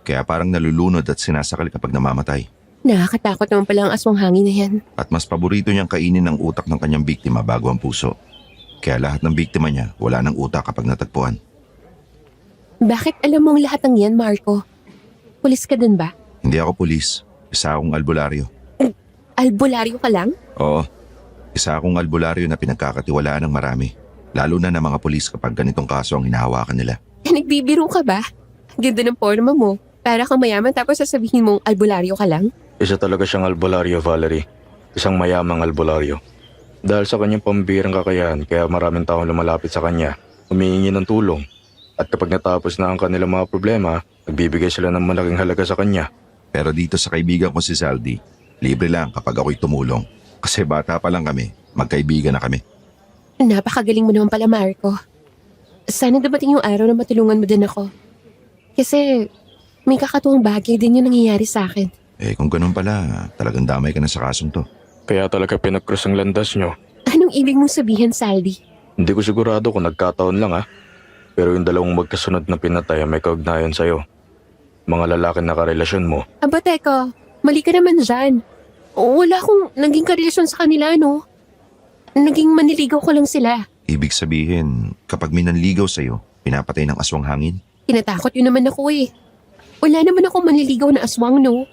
Speaker 1: Kaya parang nalulunod at sinasakal kapag namamatay.
Speaker 6: Nakakatakot naman pala ang aswang hangin na yan.
Speaker 1: At mas paborito niyang kainin ang utak ng kanyang biktima bago ang puso. Kaya lahat ng biktima niya wala ng utak kapag natagpuan.
Speaker 6: Bakit alam mo ang lahat ng yan, Marco? Pulis ka din ba?
Speaker 1: Hindi ako pulis. Isa akong albularyo.
Speaker 6: Albularyo ka lang?
Speaker 1: Oo. Isa akong albularyo na pinagkakatiwalaan ng marami. Lalo na ng mga pulis kapag ganitong kaso ang hinahawakan nila.
Speaker 6: Nagbibiro ka ba? Ganda ng forma mo. Para kang mayaman tapos sasabihin mong albularyo ka lang?
Speaker 5: Isa talaga siyang albularyo, Valerie. Isang mayamang albularyo. Dahil sa kanyang pambirang kakayahan, kaya maraming taong lumalapit sa kanya, humihingi ng tulong. At kapag natapos na ang kanilang mga problema, nagbibigay sila ng malaking halaga sa kanya.
Speaker 1: Pero dito sa kaibigan ko si Zaldi, libre lang kapag ako'y tumulong. Kasi bata pa lang kami, magkaibigan na kami.
Speaker 6: Napakagaling mo naman pala, Marco. Sana dumating yung araw na matulungan mo din ako. Kasi may kakatuwang bagay din yung nangyayari sa akin.
Speaker 1: Kung ganun pala, talagang damay ka na sa kasong to.
Speaker 5: Kaya talaga pinag-cross ang landas nyo.
Speaker 6: Anong ibig mong sabihin, Saldi?
Speaker 5: Hindi ko sigurado kung nagkataon lang Pero yung dalawang magkasunod na pinatay ay may kaugnayan sa'yo. Mga lalaki na karelasyon mo.
Speaker 6: Aba, teka. Mali ka naman dyan. Wala akong naging karelasyon sa kanila, no? Naging maniligaw ko lang sila.
Speaker 1: Ibig sabihin, kapag may nanligaw sa'yo, pinapatay ng aswang hangin?
Speaker 6: Tinatakot yun naman ako eh. Wala naman ako manliligaw na aswang, no?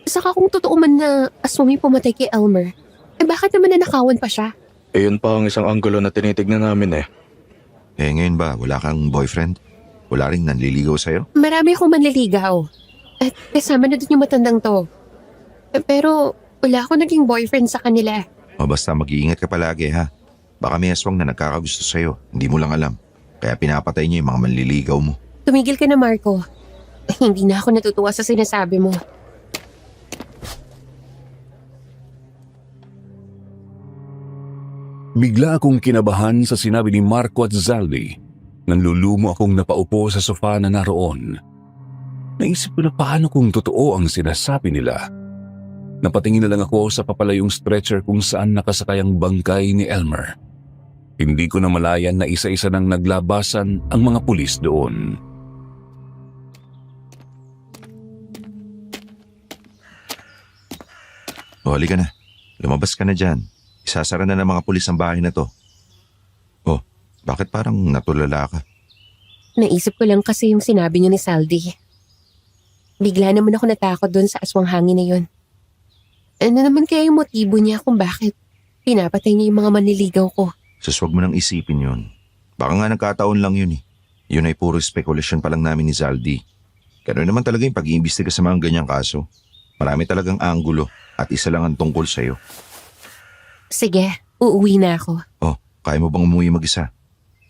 Speaker 6: Saka kung totoo man na aswang yung pumatay kay Elmer, bakit naman nanakawan pa siya?
Speaker 5: Yun pa ang isang anggulo na tinitignan namin
Speaker 1: Ngayon ba, wala kang boyfriend? Wala ring nanliligaw sa'yo?
Speaker 6: Marami akong manliligaw. At kasama na dun yung matandang to. Pero wala ako naging boyfriend sa kanila.
Speaker 1: O basta mag-iingat ka palagi ha. Baka may aswang na nagkakagusto sa'yo, hindi mo lang alam. Kaya pinapatay niya yung mga manliligaw mo.
Speaker 6: Tumigil ka na, Marco. Hindi na ako natutuwa sa sinasabi mo.
Speaker 4: Bigla akong kinabahan sa sinabi ni Marco at Zaldi. Nanlulumo akong napaupo sa sofa na naroon. Naisip ko na paano kung totoo ang sinasabi nila. Napatingin na lang ako sa papalayong stretcher kung saan nakasakay ang bangkay ni Elmer. Hindi ko na malayan na isa-isa nang naglabasan ang mga pulis doon.
Speaker 1: O halika na, lumabas ka na dyan. Isasara na ng mga pulis ang bahay na to. Oh, bakit parang natulala ka?
Speaker 6: Naisip ko lang kasi yung sinabi niyo ni Saldi. Bigla naman ako natakot doon sa aswang hangin na yun. Ano naman kaya yung motibo niya kung bakit pinapatay niya yung mga manliligaw ko?
Speaker 1: Sus, wag mo nang isipin yun. Baka nga nagkataon lang yun eh. Yun ay puro spekulasyon pa lang namin ni Zaldi. Ganun naman talaga yung pag-iimbestiga sa mga ganyang kaso. Marami talagang anggulo at isa lang ang tungkol sa'yo.
Speaker 6: Sige, uuwi na ako.
Speaker 1: Oh, kaya mo bang umuwi mag-isa?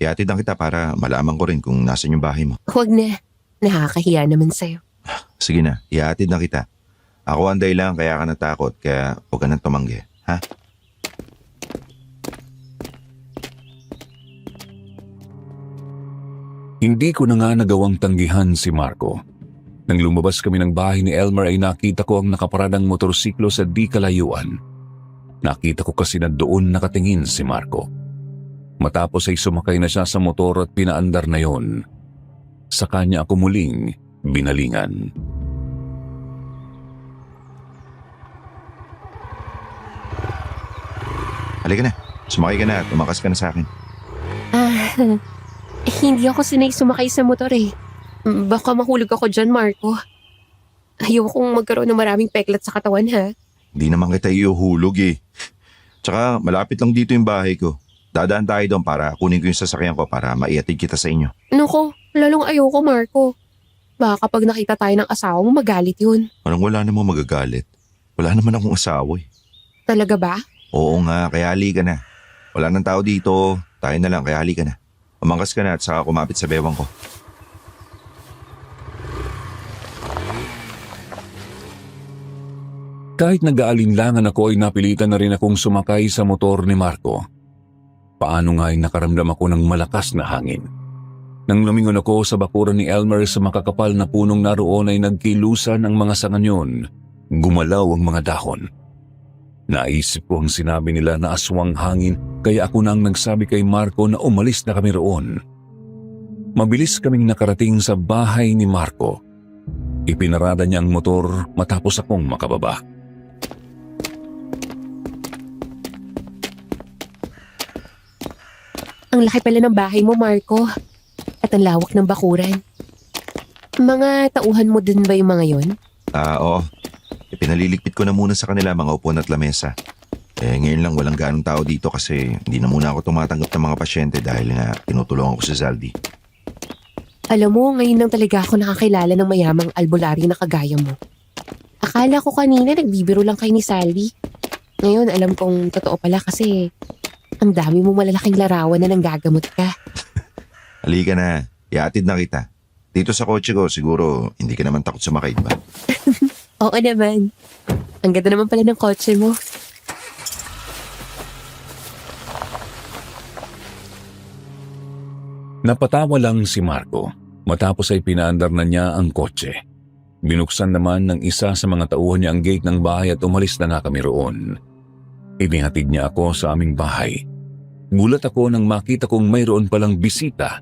Speaker 1: Ihatid na kita para malaman ko rin kung nasan yung bahay mo.
Speaker 6: Huwag na. Nakakahiya naman sa'yo.
Speaker 1: Sige na, ihatid na kita. Ako anday lang kaya ka natakot, kaya huwag ka nang tumanggi, ha?
Speaker 4: Hindi ko na nga nagawang tanggihan si Marco. Nang lumabas kami ng bahay ni Elmer ay nakita ko ang nakaparadang motorsiklo sa di kalayuan. Nakita ko kasi na doon nakatingin si Marco. Matapos ay sumakay na siya sa motor at pinaandar na yon. Sa kanya ako muling binalingan.
Speaker 1: Halika na, sumakay ka na at tumakas ka na sa akin.
Speaker 6: Hindi ako sanay sumakay sa motor eh. Baka mahulog ako dyan, Marco. Ayaw kong magkaroon ng maraming peklat sa katawan, ha?
Speaker 1: Hindi naman kita iuhulog eh. Tsaka malapit lang dito yung bahay ko. Dadaan tayo doon para kunin ko yung sasakyan ko para maiatid kita sa inyo.
Speaker 6: Naku, lalong ayoko, Marco. Baka kapag nakita tayo ng asawa mo, magalit yun.
Speaker 1: Parang wala namang magagalit. Wala naman akong asawa eh.
Speaker 6: Talaga ba?
Speaker 1: Oo nga, kaya halika na. Wala nang tao dito. Tayo na lang, kaya halika na. Umangkas ka na at saka kumapit sa bewang ko.
Speaker 4: Kahit nag-aalinlangan ako ay napilitan na rin akong sumakay sa motor ni Marco. Paano nga ay nakaramdam ako ng malakas na hangin. Nang lumingon ako sa bakuran ni Elmer sa makakapal na punong naroon ay nagkilusan ang mga sanganyon. Gumalaw ang mga dahon. Naisip ko ang sinabi nila na aswang hangin kaya ako nang nagsabi kay Marco na umalis na kami roon. Mabilis kaming nakarating sa bahay ni Marco. Ipinarada niya ang motor matapos akong makababa.
Speaker 6: Ang laki pala ng bahay mo, Marco. At ang lawak ng bakuran. Mga tauhan mo din ba yung mga yon?
Speaker 3: Oo. Pinaliligpit ko na muna sa kanila mga upuan at lamesa. Ngayon lang walang ganong tao dito kasi hindi na muna ako tumatanggap ng mga pasyente dahil nga tinutulungan ko si Zaldi.
Speaker 6: Alam mo, ngayon lang talaga ako nakakilala ng mayamang albularyo na kagaya mo. Akala ko kanina nagbibiro lang kayo ni Sally. Ngayon alam kong totoo pala kasi ang dami mo malalaking larawan na nanggagamot ka.
Speaker 3: Halika na, iatid na kita. Dito sa kotse ko siguro hindi ka naman takot sumakay, ba?
Speaker 6: Oo naman. Ang ganda naman pala ng kotse mo.
Speaker 4: Napatawa lang si Marco matapos ay pinaandar na niya ang kotse. Binuksan naman ng isa sa mga tauhan niya ang gate ng bahay at umalis na nga kami roon. Inihatid niya ako sa aming bahay. Gulat ako nang makita kong mayroon palang bisita,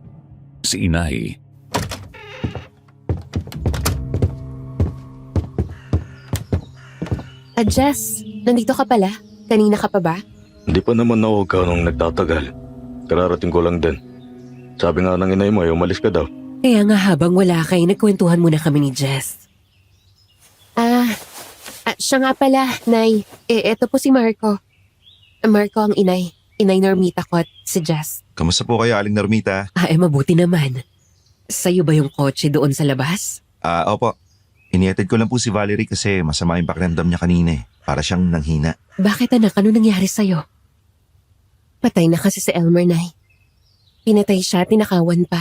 Speaker 4: si Inay.
Speaker 6: Jess, nandito ka pala? Kanina ka pa ba?
Speaker 5: Hindi pa naman ako ganong nagtatagal. Kararating ko lang din. Sabi nga ng inay mo ay umalis ka daw.
Speaker 2: Kaya nga habang wala kayo, nagkwentuhan muna kami ni Jess.
Speaker 6: Siya nga pala, Nay. Eto po si Marco. Marco ang inay. Inay Normita ko at si Jess.
Speaker 3: Kamusta po kayo, Aling Normita?
Speaker 2: Mabuti naman. Sa'yo ba yung kotse doon sa labas?
Speaker 3: Opo. Inihatid ko lang po si Valerie kasi masama yung pakiramdam niya kanina eh. Para siyang nanghina.
Speaker 2: Bakit anak? Ano nangyari sa'yo?
Speaker 6: Patay na kasi si Elmer, Nay. Pinatay siya, tinakawan pa.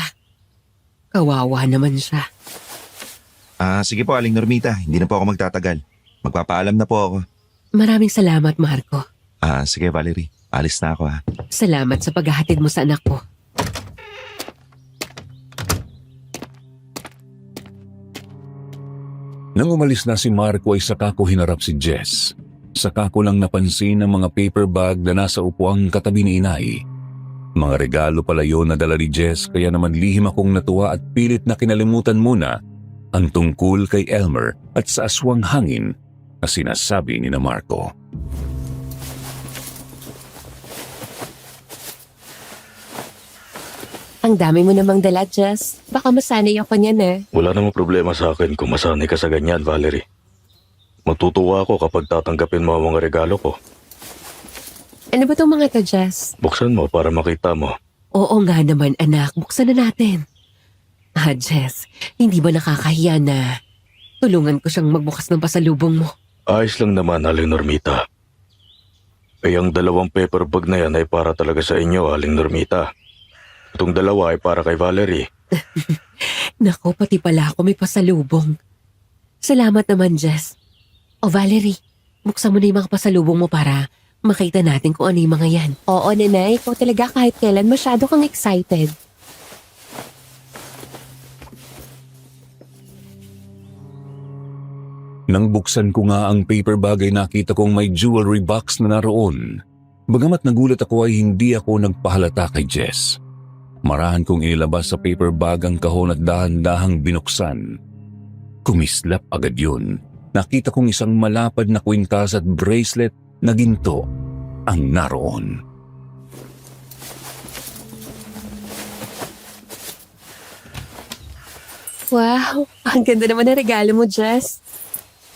Speaker 2: Kawawa naman siya.
Speaker 3: Sige po, Aling Normita. Hindi na po ako magtatagal. Magpapaalam na po ako.
Speaker 2: Maraming salamat, Marco.
Speaker 3: Sige, Valerie. Alis na ako ha.
Speaker 2: Salamat sa paghahatid mo sa anak ko.
Speaker 4: Nang umalis na si Marco ay saka ko hinarap si Jess. Saka ko lang napansin ang mga paper bag na nasa upuang katabi ni Inay. Mga regalo pala yun na dala ni Jess kaya naman lihim akong natuwa at pilit na kinalimutan muna ang tungkol kay Elmer at sa aswang hangin na sinasabi ni na Marco.
Speaker 6: Ang dami mo namang dala, Jess. Baka masanay ako niyan eh.
Speaker 5: Wala namang problema sa akin kung masanay ka sa ganyan, Valerie. Matutuwa ako kapag tatanggapin mo ang mga regalo ko.
Speaker 6: Ano ba itong mga to, Jess?
Speaker 5: Buksan mo para makita mo.
Speaker 2: Oo nga naman, anak. Buksan na natin. Jess, hindi ba nakakahiya na tulungan ko siyang magbukas ng pasalubong mo?
Speaker 5: Ayos lang naman, Aling Normita. Ang 2 paper bag na yan ay para talaga sa inyo, Aling Normita. Itong 2 ay para kay Valerie.
Speaker 2: Nako, pati pala ako may pasalubong. Salamat naman, Jess. O Valerie, buksan mo na yung mga pasalubong mo para makita natin kung ano yung mga yan.
Speaker 6: Oo, Nanay. Ikaw talaga kahit kailan masyado kang excited.
Speaker 4: Nang buksan ko nga ang paper bag ay nakita kong may jewelry box na naroon. Bagamat nagulat ako ay hindi ako nagpahalata kay Jess. Marahan kong inilabas sa paper bag ang kahon at dahan-dahang binuksan. Kumislap agad yun. Nakita kong isang malapad na kwintas at bracelet na ginto ang naroon.
Speaker 6: Wow, ang ganda naman ng regalo mo, Jess.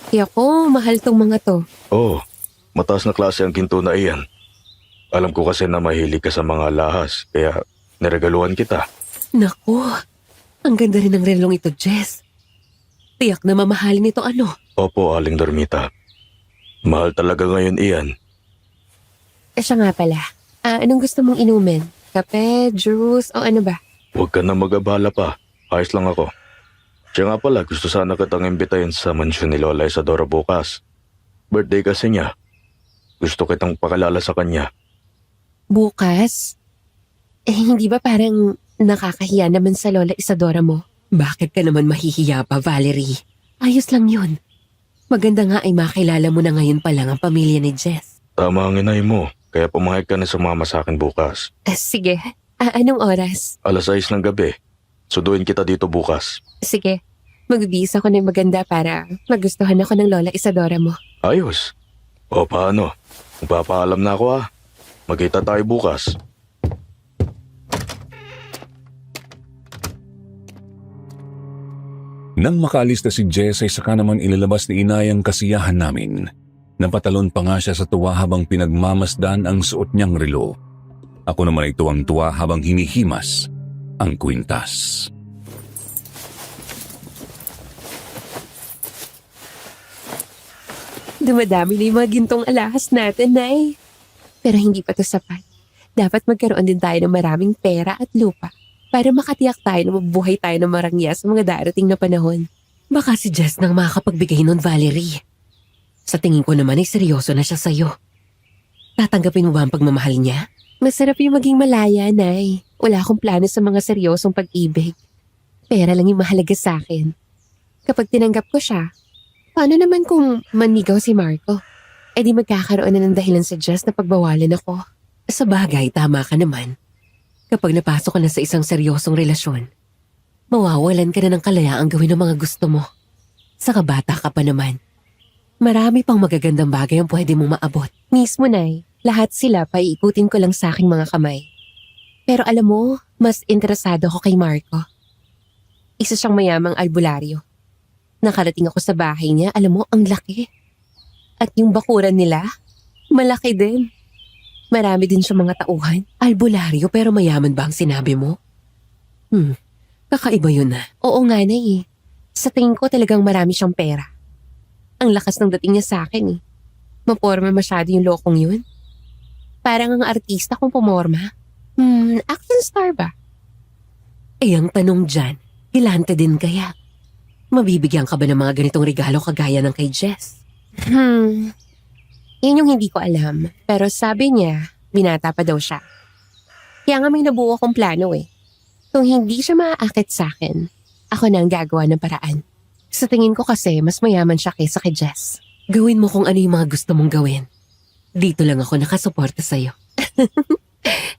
Speaker 6: Kaya ko, mahal tong mga to.
Speaker 5: Oh, mataas na klase ang ginto na iyan. Alam ko kasi na mahilig ka sa mga lahas, kaya niregaluhan kita.
Speaker 2: Nako, ang ganda rin ng relong ito, Jess. Tiyak na mamahalin ito ano?
Speaker 5: Opo, Aling Dormita. Mahal talaga ngayon iyan.
Speaker 6: Siya nga pala. Anong gusto mong inumin? Kape, juice, o ano ba?
Speaker 5: Huwag ka na mag-abala pa. Ayos lang ako. Siya nga pala, gusto sana kitang imbitahin sa mansyon ni Lola Isadora bukas. Birthday kasi niya. Gusto kitang pakilala sa kanya.
Speaker 6: Bukas? Hindi ba parang nakakahiya naman sa Lola Isadora mo?
Speaker 2: Bakit ka naman mahihiya pa, Valerie? Ayos lang yun. Maganda nga ay makilala mo na ngayon pa lang ang pamilya ni Jess.
Speaker 5: Tama ang inay mo, kaya pumayag ka na sumama sa akin bukas.
Speaker 6: Sige. Anong oras?
Speaker 5: 6:00 ng gabi. Suduin kita dito bukas.
Speaker 6: Sige. Magbibihis ako ng maganda para magustuhan ako ng Lola Isadora mo.
Speaker 5: Ayos. O paano? Magpapaalam na ako ah. Magkita tayo bukas.
Speaker 4: Nang makaalis na si Jess ay saka naman ilalabas ni Inay ang kasiyahan namin. Napatalon pa nga siya sa tuwa habang pinagmamasdan ang suot niyang relo. Ako naman ay tuwang-tuwa habang hinihimas ang kwintas.
Speaker 6: Dumadami na yung mga gintong alahas natin, Nay. Pero hindi pa to sapat. Dapat magkaroon din tayo ng maraming pera at lupa para makatiyak tayo na mabuhay tayo ng marangya sa mga darating na panahon.
Speaker 2: Baka si Jess nang makakapagbigay nun, Valerie. Sa tingin ko naman ay seryoso na siya sa'yo. Tatanggapin mo ba ang pagmamahal niya?
Speaker 6: Masarap yung maging malaya, Nay. Wala akong plano sa mga seryosong pag-ibig. Pera lang yung mahalaga sa akin. Kapag tinanggap ko siya, paano naman kung manigaw si Marco? Eh di magkakaroon na ng dahilan sa Jess na pagbawalan ako.
Speaker 2: Sa bagay, tama ka naman. Kapag napasok ka na sa isang seryosong relasyon, mawawalan ka na ng kalayaang gawin ang mga gusto mo. Saka bata ka pa naman. Marami pang magagandang bagay ang pwede mong maabot.
Speaker 6: Mismo, Nay. Lahat sila paiikutin ko lang sa aking mga kamay. Pero alam mo, mas interesado ako kay Marco. Isa siyang mayamang albularyo. Nakarating ako sa bahay niya, alam mo, ang laki. At yung bakuran nila, malaki din. Marami din siyang mga tauhan.
Speaker 2: Albularyo pero mayaman ba ang sinabi mo? Kakaiba yun na.
Speaker 6: Oo nga, Nay. Sa tingin ko talagang marami siyang pera. Ang lakas ng dating niya sa akin eh. Maporma masyado yung lokong yun. Parang ang artista kung pumorma. Action star ba?
Speaker 2: Eh ang tanong dyan, hilante din kaya? Mabibigyan ka ba ng mga ganitong regalo kagaya ng kay Jess?
Speaker 6: Yun yung hindi ko alam. Pero sabi niya, binata pa daw siya. Kaya nga may nabuo akong plano eh. Kung hindi siya maaakit sa akin, ako na ang gagawa ng paraan. Sa tingin ko kasi, mas mayaman siya kaysa kay Jess.
Speaker 2: Gawin mo kung ano yung mga gusto mong gawin. Dito lang ako nakasuporta sa'yo.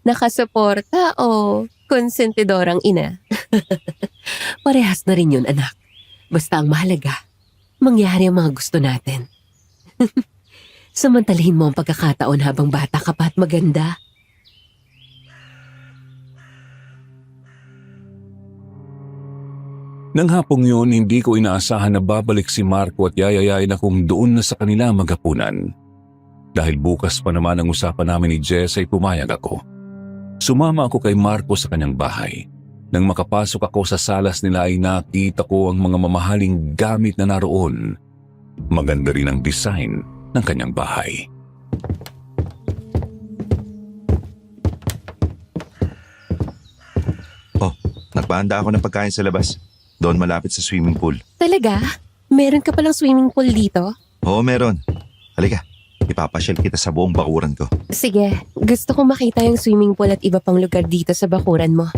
Speaker 6: Nakasuporta o konsentidorang ina?
Speaker 2: Parehas na rin yun, anak. Basta ang mahalaga, mangyari ang mga gusto natin. Samantalahin mo ang pagkakataon habang bata ka pa at maganda.
Speaker 4: Nang hapong yun, hindi ko inaasahan na babalik si Marco at yayayain akong doon na sa kanila maghapunan. Dahil bukas pa naman ang usapan namin ni Jess ay pumayag ako. Sumama ako kay Marco sa kanyang bahay. Nang makapasok ako sa salas nila ay nakita ko ang mga mamahaling gamit na naroon. Maganda rin ang design ng kanyang bahay.
Speaker 3: Oh, nagpahanda ako ng pagkain sa labas. Doon malapit sa swimming pool.
Speaker 6: Talaga? Meron ka palang swimming pool dito?
Speaker 3: Oo, meron. Halika, ipapasyal kita sa buong bakuran ko.
Speaker 6: Sige, gusto kong makita yung swimming pool at iba pang lugar dito sa bakuran mo.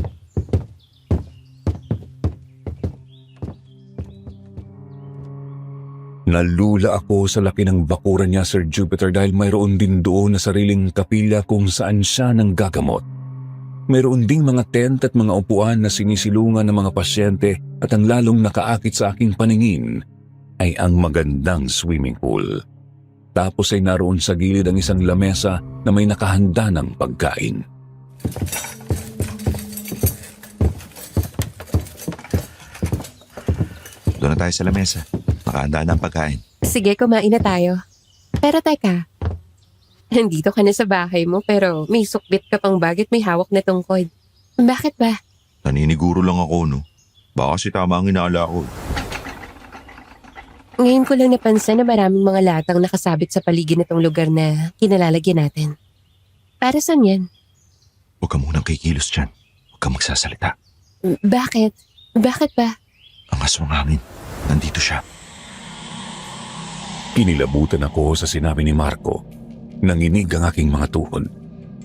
Speaker 4: Nalula ako sa laki ng bakuran niya, Sir Jupiter, dahil mayroon din doon na sariling kapilya kung saan siya nang gagamot. Mayroon ding mga tent at mga upuan na sinisilungan ng mga pasyente at ang lalong nakaakit sa aking paningin ay ang magandang swimming pool. Tapos ay naroon sa gilid ang isang lamesa na may nakahanda ng pagkain.
Speaker 3: Doon na tayo sa lamesa. Nakahanda na ang pagkain.
Speaker 6: Sige, kumain na tayo. Pero teka, nandito ka na sa bahay mo pero may sukbit ka pang bag at may hawak na tungkod. Bakit ba?
Speaker 3: Naniniguro lang ako, no? Baka si tama ang inaala ko.
Speaker 6: Ngayon ko lang napansin na maraming mga latang nakasabit sa paligid nitong lugar na kinalalagyan natin. Para saan yan?
Speaker 3: Huwag ka munang kikilos dyan. Huwag kang magsasalita.
Speaker 6: Bakit? Bakit ba?
Speaker 3: Ang aswang hangin. Nandito siya.
Speaker 4: Kinilabutan ako sa sinabi ni Marco. Nanginig ang aking mga tuhod.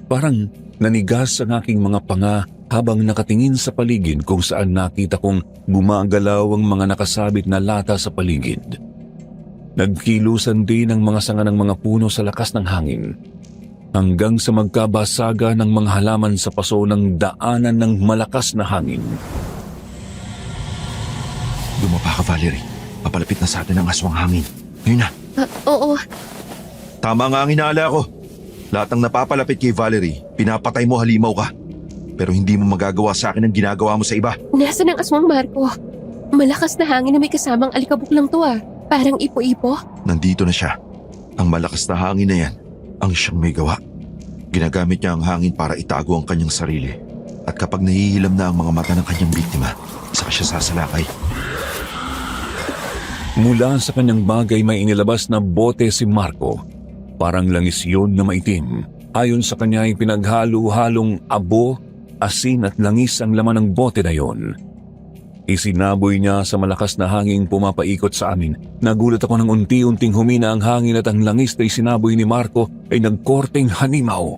Speaker 4: Parang nanigas ang aking mga panga habang nakatingin sa paligid kung saan nakita kong gumagalaw ang mga nakasabit na lata sa paligid. Nagkilusan din ang mga sanga ng mga puno sa lakas ng hangin hanggang sa magkabasaga ng mga halaman sa paso ng daanan ng malakas na hangin.
Speaker 3: Dumapa ka, Valerie. Papalapit na sa atin ang aswang hangin. Ngayon na.
Speaker 6: Oo.
Speaker 3: Tama nga ang inaala ko. Lahat ng napapalapit kay Valerie, pinapatay mo, halimaw ka. Pero hindi mo magagawa sa akin ang ginagawa mo sa iba.
Speaker 6: Nasaan ang aswang, Marco? Malakas na hangin na may kasamang alikabok lang to ah. Parang ipo-ipo.
Speaker 3: Nandito na siya. Ang malakas na hangin na yan, ang siyang may gawa. Ginagamit niya ang hangin para itago ang kanyang sarili. At kapag nahihilam na ang mga mata ng kanyang biktima, saka siya sasalakay.
Speaker 4: Mula sa kanyang bagay may inilabas na bote si Marco. Parang langis yun na maitim. Ayon sa kanya ay pinaghalo-halong abo, asin at langis ang laman ng bote na yon. Isinaboy niya sa malakas na hangin pumapaikot sa amin. Nagulat ako nang unti-unting humina ang hangin at ang langis na isinaboy ni Marco ay nagkorteng hanimaw.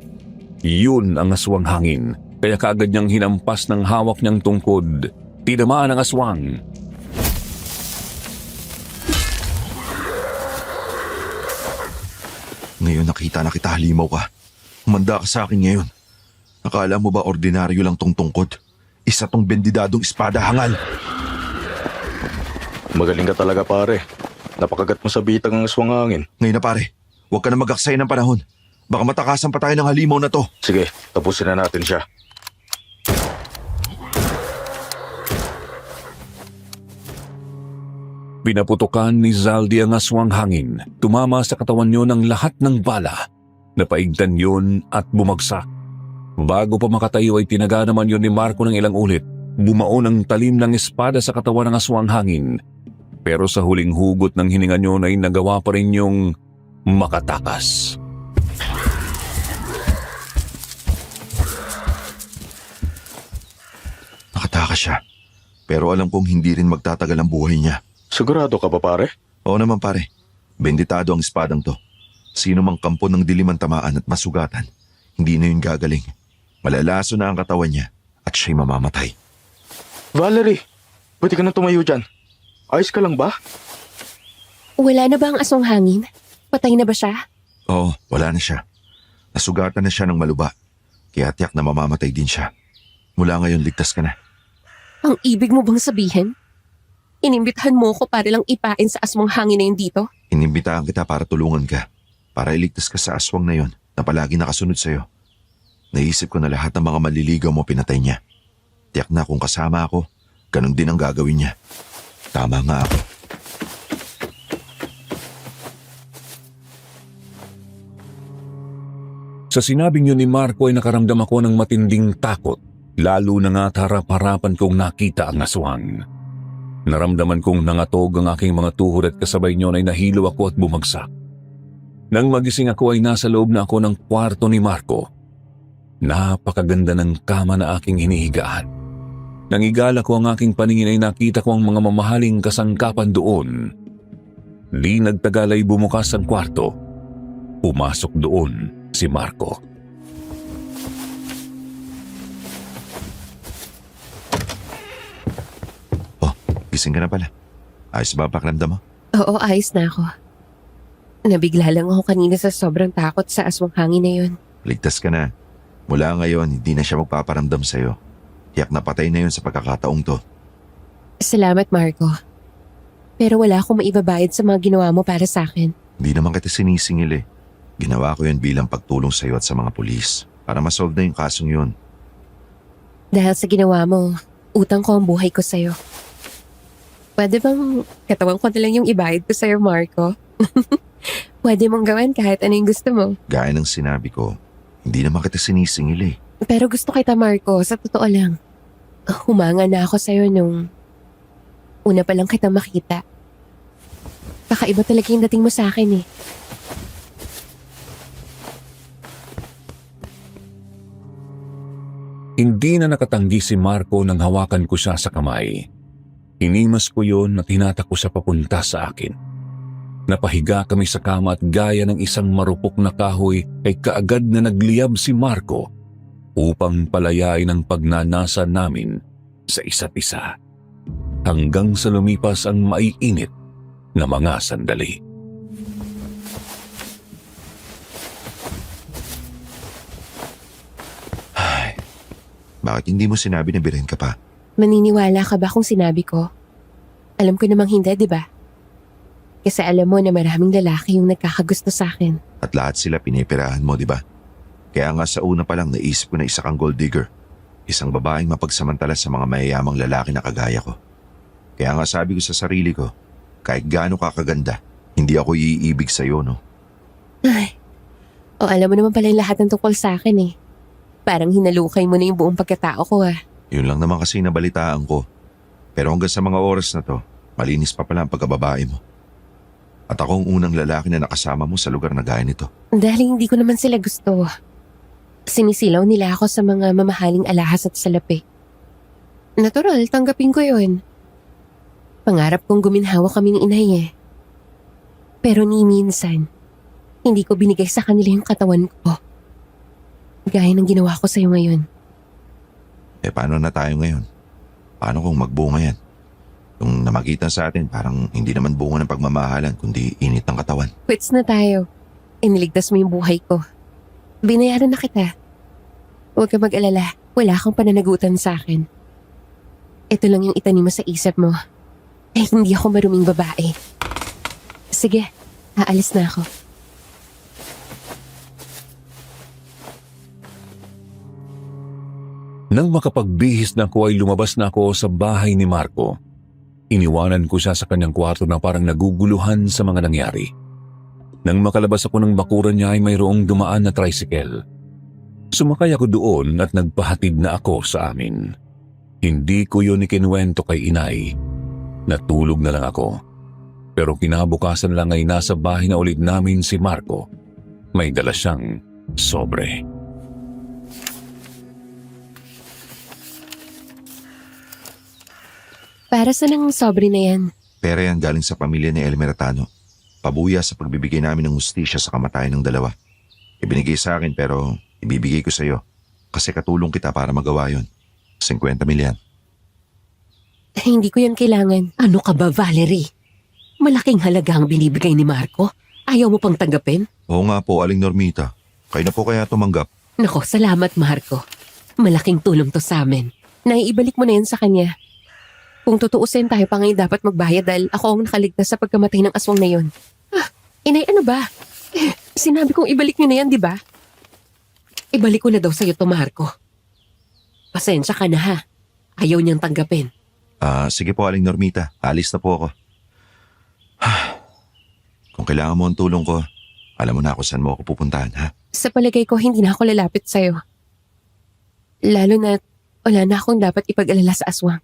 Speaker 4: Yun ang aswang hangin, kaya kaagad niyang hinampas ng hawak niyang tungkod. Tinamaan ang aswang.
Speaker 3: Ngayon nakita na kita, halimaw ka. Humanda ka sa akin ngayon. Akala mo ba ordinaryo lang tong tungkod? Isa tong bendidadong espada hangal.
Speaker 5: Magaling ka talaga pare. Napakagat mo sa bitag ang aswang hangin.
Speaker 3: Ngayon na pare, huwag ka na mag-aksay ng panahon. Baka matakasan pa tayo ng halimaw na to.
Speaker 5: Sige, tapusin na natin siya.
Speaker 4: Pinaputukan ni Zaldi ang aswang hangin. Tumama sa katawan niyo ng lahat ng bala. Napaigtan yun at bumagsak. Bago pa makatayo ay tinaga naman yun ni Marco ng ilang ulit. Bumaon ang talim ng espada sa katawan ng aswang hangin. Pero sa huling hugot ng hininga niyo ay nagawa pa rin yung makatakas.
Speaker 3: Nakatakas siya. Pero alam kong hindi rin magtatagal ang buhay niya.
Speaker 5: Sigurado ka ba pare?
Speaker 3: Oo naman pare. Benditado ang espadang to. Sino mang kampo ng dilim ang tamaan at masugatan, hindi na yun gagaling. Malalaso na ang katawan niya at siya'y mamamatay.
Speaker 5: Valerie, pwede ka na tumayo dyan. Ayos ka lang ba?
Speaker 6: Wala na ba ang aswang hangin? Patay na ba siya?
Speaker 3: Oo, wala na siya. Nasugatan na siya ng maluba. Kaya tiyak na mamamatay din siya. Mula ngayon, ligtas ka na.
Speaker 6: Ang ibig mo bang sabihin? Inimbitahan mo ko para lang ipain sa aswang hangin na yun dito?
Speaker 3: Inimbitahan kita para tulungan ka. Para iligtas ka sa aswang na yon na palagi nakasunod sa'yo. Naisip ko na lahat ng mga maliligaw mo pinatay niya. Tiyak na kung kasama ako, ganun din ang gagawin niya. Tama nga ako.
Speaker 4: Sa sinabing yun ni Marco ay nakaramdam ako ng matinding takot. Lalo na nga't harap-harapan kong nakita ang aswang. Naramdaman kong nangatog ang aking mga tuhod at kasabay niyon ay nahilo ako at bumagsak. Nang magising ako ay nasa loob na ako ng kwarto ni Marco. Napakaganda ng kama na aking hinihigaan. Nang igala ko ang aking paningin ay nakita ko ang mga mamahaling kasangkapan doon. Di nagtagal ay bumukas ang kwarto. Pumasok doon si Marco.
Speaker 3: Oh, gising ka na pala. Ayos ba ang pakiramdam mo?
Speaker 6: Oo, ayos na ako. Nabigla lang ako kanina sa sobrang takot sa aswang hangin na yun.
Speaker 3: Ligtas ka na. Mula ngayon, hindi na siya magpaparamdam sa'yo. Tiyak na patay na yun sa pagkakataong to.
Speaker 6: Salamat, Marco. Pero wala akong maibabayad sa mga ginawa mo para sa akin.
Speaker 3: Hindi naman kita sinisingil eh. Ginawa ko yun bilang pagtulong sa'yo at sa mga pulis para masolve na yung kasong yun.
Speaker 6: Dahil sa ginawa mo, utang ko ang buhay ko sa'yo. Pwede bang katawan ko na lang yung ibayad ko sa'yo, Marco? Pwede mong gawin kahit ano yung gusto mo.
Speaker 3: Gaya ng sinabi ko, hindi naman kita sinisingil eh.
Speaker 6: Pero gusto kita, Marco, sa totoo lang. Humanga na ako sa'yo nung una pa lang kita makita. Kakaiba talaga yung dating mo sa akin eh.
Speaker 4: Hindi na nakatanggi si Marco nang hawakan ko siya sa kamay. Hinimas ko yun at hinatak ko siya papunta sa akin. Napahiga kami sa kama at gaya ng isang marupok na kahoy ay kaagad na nagliyab si Marco upang palayain ang pagnanasa namin sa isa't isa hanggang sa lumipas ang maiinit na mga sandali.
Speaker 3: Ay, bakit hindi mo sinabi na birin ka pa?
Speaker 6: Maniniwala ka ba kung sinabi ko? Alam ko namang hindi, di ba? Kasi alam mo na maraming lalaki yung nagkakagusto sa akin.
Speaker 3: At lahat sila pinipirahan mo, di ba? Kaya nga sa una pa lang naisip ko na isa kang gold digger. Isang babaeng mapagsamantala sa mga mayayamang lalaki na kagaya ko. Kaya nga sabi ko sa sarili ko, kahit gaano ka kaganda, hindi ako iibig sa'yo, no?
Speaker 6: Ay, alam mo naman pala yung lahat ng tungkol sa akin eh. Parang hinalukay mo na yung buong pagkatao ko ah.
Speaker 3: Yun lang naman kasi nabalitaan ko. Pero hanggang sa mga oras na to, malinis pa pala ang pagkababae mo. At ako ang unang lalaki na nakasama mo sa lugar na gaya nito.
Speaker 6: Dahil hindi ko naman sila gusto. Sinisilaw nila ako sa mga mamahaling alahas at salapi. Natural, tanggapin ko yun. Pangarap kong guminhawa kami ni inay eh. Pero ni minsan, hindi ko binigay sa kanila yung katawan ko. Gaya ng ginawa ko sa'yo ngayon.
Speaker 3: Eh paano na tayo ngayon? Paano kung magbunga yan? Yung namagitan sa atin, parang hindi naman bunga ng pagmamahalan, kundi init ng katawan.
Speaker 6: Quits na tayo. Iniligtas mo yung buhay ko. Binayaran na kita. Huwag ka mag-alala. Wala kang pananagutan sa akin. Ito lang yung itanim mo sa isip mo. Ay, hindi ako maruming babae. Sige, aalis na ako.
Speaker 4: Nang makapagbihis na ako ay lumabas na ako sa bahay ni Marco. Iniwanan ko siya sa kanyang kwarto na parang naguguluhan sa mga nangyari. Nang makalabas ako ng bakuran niya ay mayroong dumaan na tricycle. Sumakay ako doon at nagpahatid na ako sa amin. Hindi ko yun ikinuwento kay inay. Natulog na lang ako. Pero kinabukasan lang ay nasa bahay na ulit namin si Marco. May dala siyang sobre.
Speaker 6: Para sa nang sobre na yan?
Speaker 3: Pera yan galing sa pamilya ni Elmeratano. Pabuya sa pagbibigay namin ng hustisya sa kamatayan ng dalawa. Ibinigay sa akin pero ibibigay ko sa iyo. Kasi katulong kita para magawa yon. 50 milyan.
Speaker 6: Hindi ko yan kailangan.
Speaker 2: Ano ka ba, Valerie? Malaking halaga ang binibigay ni Marco. Ayaw mo pang tanggapin?
Speaker 3: Oo nga po, Aling Normita. Kayo na po kaya tumanggap.
Speaker 2: Nako, salamat Marco. Malaking tulong to sa amin.
Speaker 6: Naiibalik mo na yan sa kanya. Kung tutuusin tayo pa ngayon dapat magbayad dahil ako ang nakaligtas sa pagkamatay ng aswang na yon. Inay, ano ba? Sinabi kong ibalik niyo na yan, di ba?
Speaker 2: Ibalik ko na daw sa'yo to, Marco. Pasensya ka na ha. Ayaw niyang tanggapin.
Speaker 3: Sige po, Aling Normita. Alis na po ako. Kung kailangan mo ang tulong ko, alam mo na ako saan mo ako pupuntahan, ha?
Speaker 6: Sa palagay ko, hindi na ako lalapit sa'yo. Lalo na wala na akong dapat ipag-alala sa aswang.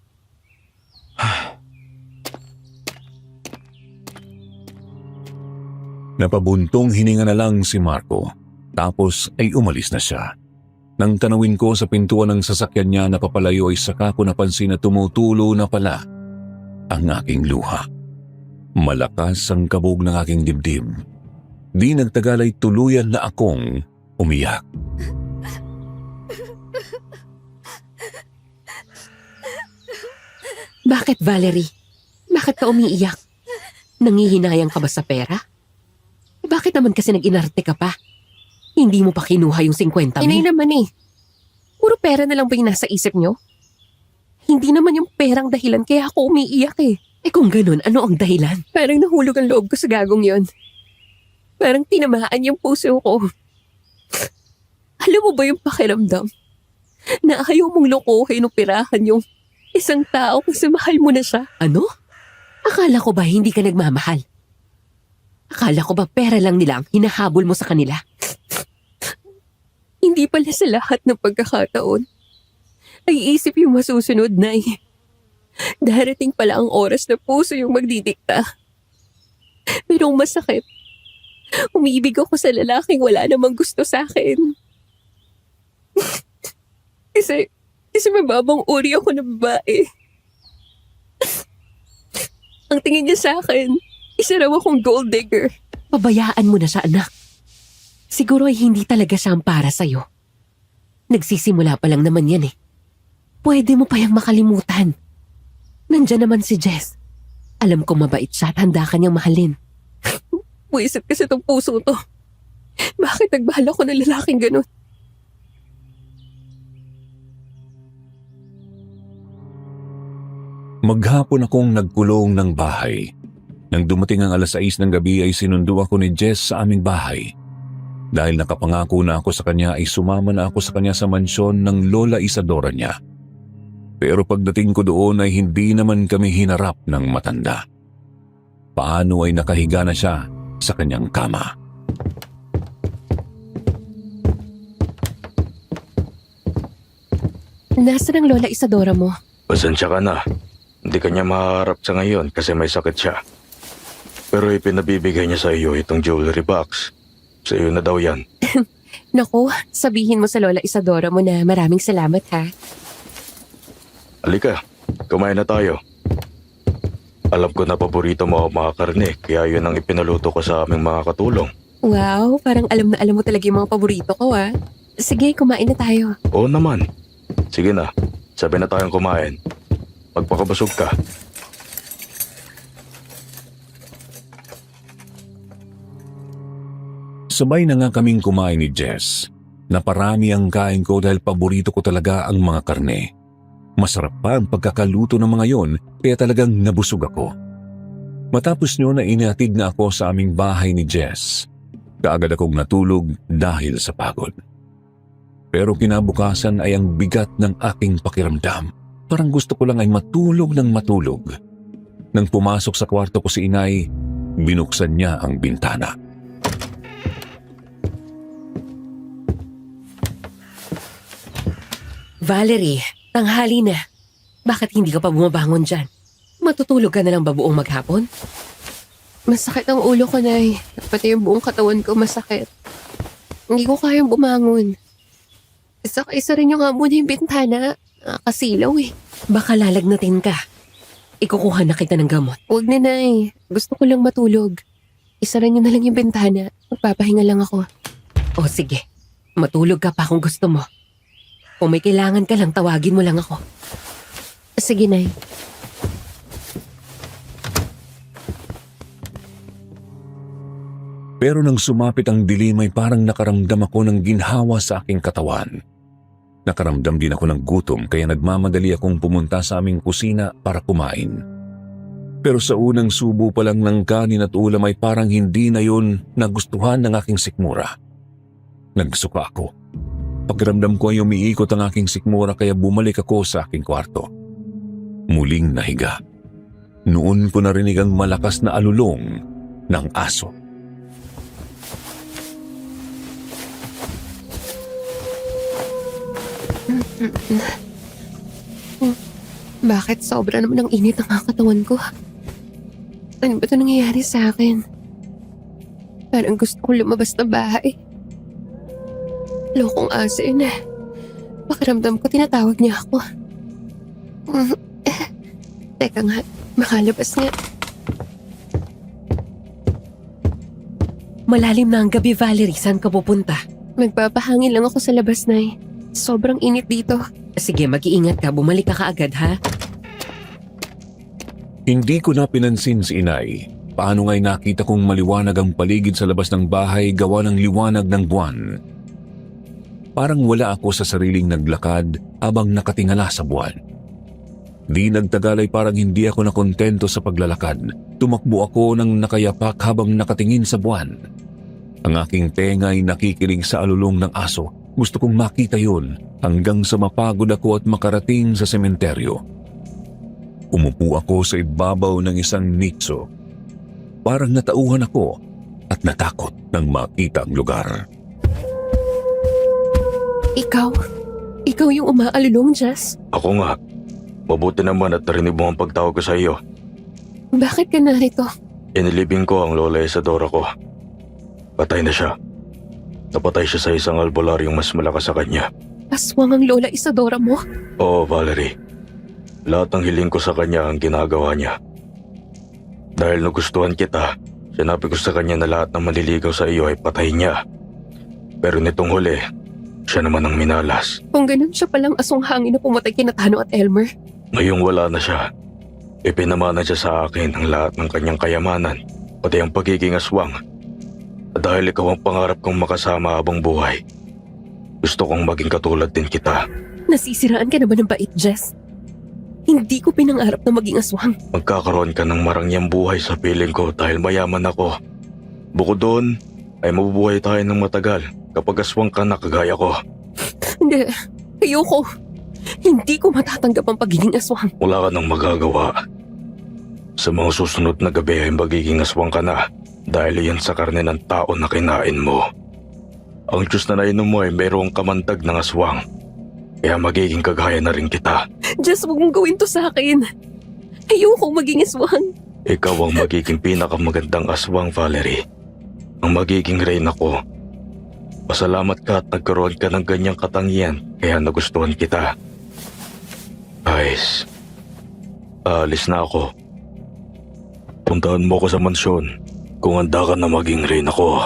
Speaker 4: Napabuntong hininga na lang si Marco. Tapos ay umalis na siya. Nang tanawin ko sa pintuan ng sasakyan niya na papalayo ay saka ko napansin na tumutulo na pala ang aking luha. Malakas ang kabog ng aking dibdib. Di nagtagal ay tuluyan na akong umiyak.
Speaker 2: Bakit, Valerie? Bakit ka umiiyak? Nangihinayang ka ba sa pera? Bakit naman kasi nag-inarte ka pa? Hindi mo pa kinuha yung 50
Speaker 6: Inay
Speaker 2: mil?
Speaker 6: naman eh. Puro pera na lang ba yung nasa isip niyo? Hindi naman yung perang dahilan kaya ako umiiyak eh.
Speaker 2: Eh kung ganun, ano ang dahilan?
Speaker 6: Parang nahulog ang loob ko sa gagong yon. Parang tinamaan yung puso ko. Alam mo ba yung pakiramdam? Na ayaw mong lokohin o pirahan yung isang tao kasi mahal mo na siya.
Speaker 2: Ano? Akala ko ba hindi ka nagmamahal? Akala ko ba pera lang nila ang hinahabol mo sa kanila?
Speaker 6: Hindi pala sa lahat ng pagkakataon. Ay isip yung masusunod na eh. Darating pala ang oras na puso yung magdidikta. Pero ang masakit, umiibig ako sa lalaking wala namang gusto sa akin. Kasi mababang uri ako na babae. Ang tingin niya sa akin, isa raw akong gold digger.
Speaker 2: Pabayaan mo na siya, anak. Siguro ay hindi talaga siya ang para sa'yo. Nagsisimula pa lang naman yan eh. Pwede mo pa yung makalimutan. Nandyan naman si Jess. Alam ko mabait siya at handa ka niyang mahalin.
Speaker 6: Buisit kasi itong puso to. Bakit nagmahal ako ng lalaking ganun?
Speaker 4: Maghapon akong nagkulong ng bahay. Nang dumating ang 6:00 ng gabi ay sinundo ako ni Jess sa aming bahay. Dahil nakapangako na ako sa kanya ay sumama na ako sa kanya sa mansyon ng Lola Isadora niya. Pero pagdating ko doon ay hindi naman kami hinarap ng matanda. Paano ay nakahiga na siya sa kanyang kama.
Speaker 6: Nasaan ang Lola Isadora mo?
Speaker 5: Pasensya ka na. Hindi kanya maharap sa ngayon kasi may sakit siya. Pero ipinabibigay niya sa iyo itong jewelry box. Sa iyo na daw yan.
Speaker 6: Naku, sabihin mo sa Lola Isadora mo na maraming salamat ha.
Speaker 5: Halika, kumain na tayo. Alam ko na paborito mo ang mga karne, kaya yun ang ipinaluto ko sa aming mga katulong.
Speaker 6: Wow, parang alam na alam mo talaga yung mga paborito ko ha. Sige, kumain na tayo.
Speaker 5: Oo naman. Sige na, sabi na tayong kumain. Magpakabusog ka.
Speaker 4: Sabay na nga kaming kumain ni Jess. Naparami ang kain ko dahil paborito ko talaga ang mga karne. Masarap pa ang pagkakaluto ng mga yon kaya talagang nabusog ako. Matapos nyo na inihatid na ako sa aming bahay ni Jess. Kaagad akong natulog dahil sa pagod. Pero kinabukasan ay ang bigat ng aking pakiramdam. Parang gusto ko lang ay matulog ng matulog. Nang pumasok sa kwarto ko si inay, binuksan niya ang bintana.
Speaker 2: Valerie, tanghali na. Bakit hindi ka pa bumabangon dyan? Matutulog ka na lang ba buong maghapon?
Speaker 6: Masakit ang ulo ko, Nay. Pati yung buong katawan ko masakit. Hindi ko kayang bumangon. Saka isa rin yung amo na yung bintana. Nakakasilaw eh.
Speaker 2: Baka lalagnatin ka. Ikukuha na kita ng gamot.
Speaker 6: Huwag na, Nay. Gusto ko lang matulog. Isa rin na lang yung bintana. Magpapahinga lang ako.
Speaker 2: O sige, matulog ka pa kung gusto mo. Kung may kailangan ka lang, tawagin mo lang ako.
Speaker 6: Sige, Nay.
Speaker 4: Pero nang sumapit ang dilim ay parang nakaramdam ako ng ginhawa sa aking katawan. Nakaramdam din ako ng gutom kaya nagmamadali akong pumunta sa aming kusina para kumain. Pero sa unang subo pa lang ng kanin at ulam ay parang hindi na yun nagustuhan ng aking sikmura. Nagsuka ako. Pakiramdam ko ay umiikot ang aking sikmura kaya bumalik ako sa aking kwarto. Muling nahiga. Noon ko narinig ang malakas na alulong ng aso.
Speaker 6: Bakit sobra naman ang init ng katawan ko? Ano ba ito nangyayari sa akin? Parang gusto kong lumabas ng bahay. Lokong asin eh. Pakiramdam ko tinatawag niya ako. Teka nga, makalabas nga.
Speaker 2: Malalim na ang gabi, Valerie. Saan ka pupunta?
Speaker 6: Magpapahangin lang ako sa labas, Nay. Sobrang init dito.
Speaker 2: Sige, mag-iingat ka. Bumalik ka kaagad, ha?
Speaker 4: Hindi ko na pinansin si inay. Paano nga'y nakita kong maliwanag ang paligid sa labas ng bahay gawa ng liwanag ng buwan. Parang wala ako sa sariling naglakad habang nakatingala sa buwan. Di nagtagal ay parang hindi ako nakontento sa paglalakad. Tumakbo ako ng nakayapak habang nakatingin sa buwan. Ang aking tenga ay nakikinig sa alulong ng aso. Gusto kong makita yun hanggang sa mapagod ako at makarating sa sementeryo. Umupo ako sa ibabaw ng isang nicho. Parang natauhan ako at natakot nang makita ang lugar.
Speaker 6: Ikaw yung umaalulong, Jess?
Speaker 5: Ako nga. Mabuti naman at narinig mo ang pagtawag ko sa iyo.
Speaker 6: Bakit ka narito?
Speaker 5: Inilibing ko ang Lola Isadora ko. Patay na siya. Napatay siya sa isang albularyong mas malakas sa kanya.
Speaker 6: Aswang ang Lola Isadora mo?
Speaker 5: Oo, Valerie. Lahat ng hiling ko sa kanya ang ginagawa niya. Dahil nagustuhan kita, sinabi ko sa kanya na lahat ng manliligaw sa iyo ay patay niya. Pero nitong huli, siya naman ang minalas.
Speaker 6: Kung ganun siya palang aswang hangin na pumatay kina Tano at Elmer.
Speaker 5: Ngayong wala na siya, ipinamana siya sa akin ang lahat ng kanyang kayamanan, pati ang pagiging aswang. At dahil ikaw ang pangarap kong makasama habang buhay, gusto kong maging katulad din kita.
Speaker 6: Nasisiraan ka na ba ng bait, Jess? Hindi ko pinangarap na maging aswang.
Speaker 5: Magkakaroon ka ng marangyang buhay sa piling ko dahil mayaman ako. Bukod doon, ay mabubuhay tayo ng matagal kapag aswang ka na kagaya ko.
Speaker 6: Hindi, ayoko.
Speaker 2: Hindi ko matatanggap ang pagiging aswang.
Speaker 5: Wala ka nang magagawa. Sa mga susunod na gabi ay magiging aswang ka na dahil iyan sa karne ng tao na kinain mo. Ang juice na nainom mo ay mayroong kamantag ng aswang. Kaya magiging kagaya na rin kita.
Speaker 2: Just huwag mong gawin to sa akin. Ayokong maging aswang.
Speaker 5: Ikaw ang magiging pinakamagandang aswang, Valerie. Ang magiging reyna ko. Pasalamat ka at nagkaroon ka ng ganyang katangian kaya nagustuhan kita. Guys, aalis na ako. Puntahan mo ko sa mansyon kung handa ka na maging reyna ko.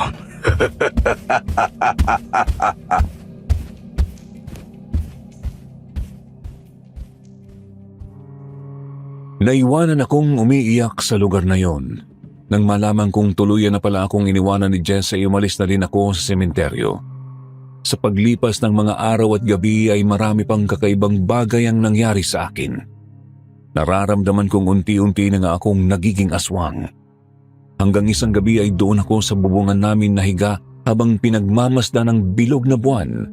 Speaker 4: Naiwanan akong umiiyak sa lugar na yon. Nang malaman kong tuluyan na pala akong iniwanan ni Jess ay umalis na rin ako sa sementeryo. Sa paglipas ng mga araw at gabi ay marami pang kakaibang bagay ang nangyari sa akin. Nararamdaman kong unti-unti na nga akong nagiging aswang. Hanggang isang gabi ay doon ako sa bubungan namin nahiga habang pinagmamasdan ng bilog na buwan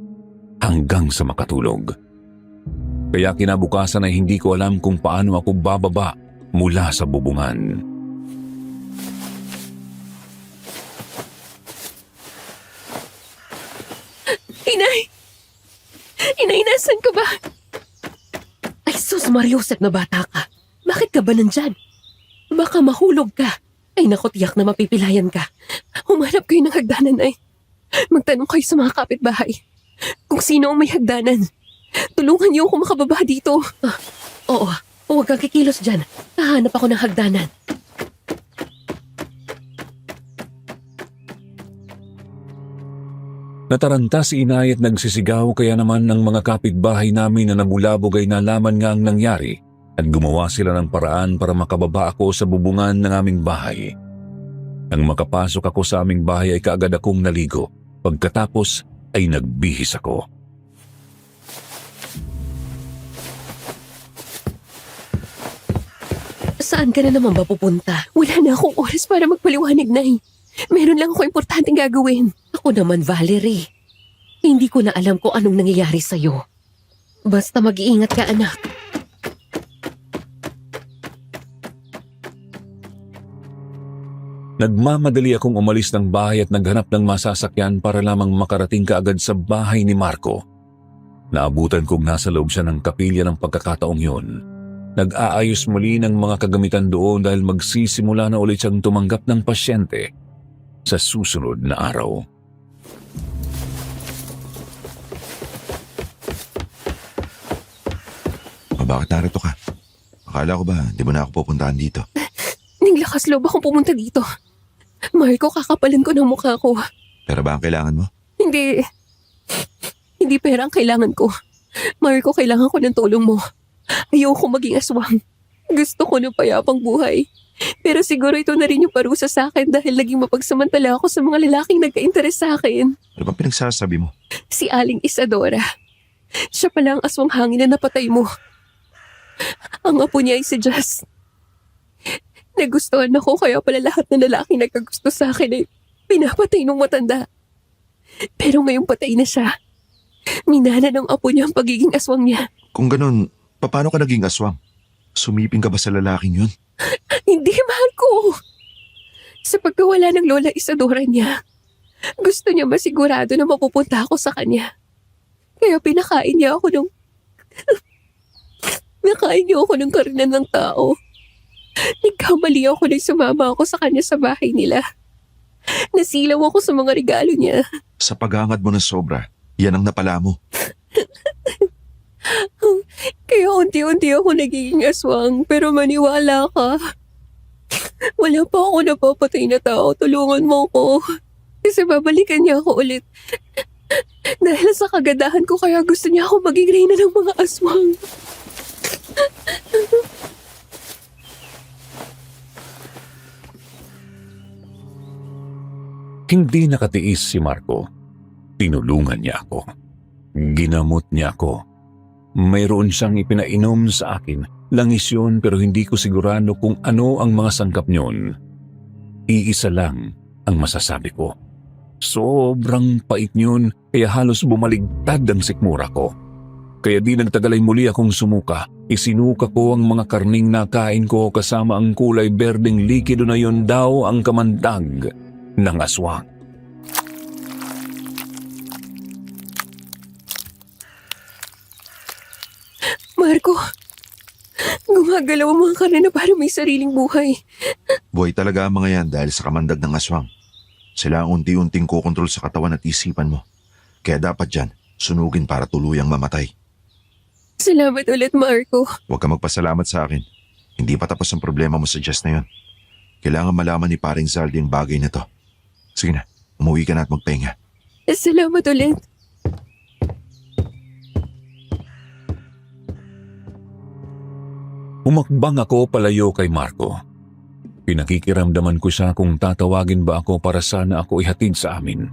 Speaker 4: hanggang sa makatulog. Kaya kinabukasan ay hindi ko alam kung paano ako bababa mula sa bubungan.
Speaker 2: Inay! Inay, nasan ka ba? Ay, sus, Mariosep na bata ka. Bakit ka ba nandyan? Baka mahulog ka. Ay, naku, tiyak na mapipilayan ka. Humanap kayo ng hagdanan, ay. Magtanong kayo sa mga kapitbahay kung sino ang may hagdanan. Tulungan niyo ako makababa dito. Oo, huwag kang kikilos dyan. Hahanap ako ng hagdanan.
Speaker 4: Nataranta si inay at nagsisigaw kaya naman ng mga kapitbahay namin na nabulabog ay nalaman nga ang nangyari at gumawa sila ng paraan para makababa ako sa bubungan ng aming bahay. Nang makapasok ako sa aming bahay ay kaagad akong naligo. Pagkatapos ay nagbihis ako.
Speaker 2: Saan ka na naman ba pupunta? Wala na akong oras para magpaliwanag, Nay. Meron lang ako importanteng gagawin. Ako naman, Valerie. Hindi ko na alam kung anong nangyayari sa'yo. Basta mag-iingat ka, anak.
Speaker 4: Nagmamadali akong umalis ng bahay at naghanap ng masasakyan para lamang makarating kaagad sa bahay ni Marco. Naabutan kong nasa loob siya ng kapilya ng pagkakataong yun. Nag-aayos muli ng mga kagamitan doon dahil magsisimula na ulit siyang tumanggap ng pasyente sa susunod na araw.
Speaker 3: Bakit narito ka? Akala ko ba, di mo na ako pupuntahan dito?
Speaker 2: Naglakas loob akong pumunta dito. Marco, kakapalan ko ng mukha ko.
Speaker 3: Pero ba ang kailangan mo?
Speaker 2: Hindi. Hindi pera ang kailangan ko. Marco, kailangan ko ng tulong mo. Ayoko maging aswang. Gusto ko ng payapang buhay. Pero siguro ito na rin yung parusa sa akin dahil naging mapagsamantala ako sa mga lalaking nagka-interes sa akin.
Speaker 3: Ano bang pinagsasabi mo?
Speaker 2: Si Aling Isadora. Siya pala ang aswang hangin na napatay mo. Ang apo niya ay si Jess. Nagustuhan ako kaya pala lahat ng lalaking nagkagusto sa akin ay pinapatay nung matanda. Pero ngayong patay na siya. Minana ng apo niya ang pagiging aswang niya.
Speaker 3: Kung ganun, paano ka naging aswang? Sumiping ka ba sa lalaking yun?
Speaker 2: Hindi, mahal ko. Sa pagkawala ng Lola Isadora niya, gusto niya masigurado na mapupunta ako sa kanya. Kaya pinakain niya ako ng... Nakain niya ako ng karinan ng tao. Nagkamali ako nang sumama ako sa kanya sa bahay nila. Nasilaw ako sa mga regalo niya.
Speaker 3: Sa paghangad mo ng sobra, yan ang napala mo.
Speaker 2: Kaya unti-unti ako nagiging aswang, pero maniwala ka. Wala pa ako napapatay na tao, tulungan mo ko. Kasi babalikan niya ako ulit. Dahil sa kagandahan ko kaya gusto niya ako maging reyna ng mga aswang.
Speaker 4: Hindi nakatiis si Marco. Tinulungan niya ako. Ginamot niya ako. Mayroon siyang ipinainom sa akin. Langis yun pero hindi ko sigurado kung ano ang mga sangkap niyon. Iisa lang ang masasabi ko. Sobrang pait niyon kaya halos bumaligtad ang sikmura ko. Kaya di nagtagal ay muli akong sumuka. Isinuka ko ang mga karning nakain ko kasama ang kulay berdeng likido na yon daw ang kamandag ng aswang.
Speaker 6: Marco, gumagalaw ang mga karne na para may sariling buhay.
Speaker 3: Buhay talaga ang mga yan dahil sa kamandag ng aswang. Sila ang unti-unting kukontrol sa katawan at isipan mo. Kaya dapat dyan, sunugin para tuluyang mamatay.
Speaker 6: Salamat ulit, Marco.
Speaker 3: Huwag ka magpasalamat sa akin. Hindi pa tapos ang problema mo sa Jess na yun. Kailangan malaman ni paring Zaldi ang bagay na to. Sige na, umuwi ka na at magpahinga.
Speaker 6: Salamat ulit.
Speaker 4: Umakbang ako palayo kay Marco. Pinakikiramdaman ko siya kung tatawagin ba ako para sana ako ihatid sa amin.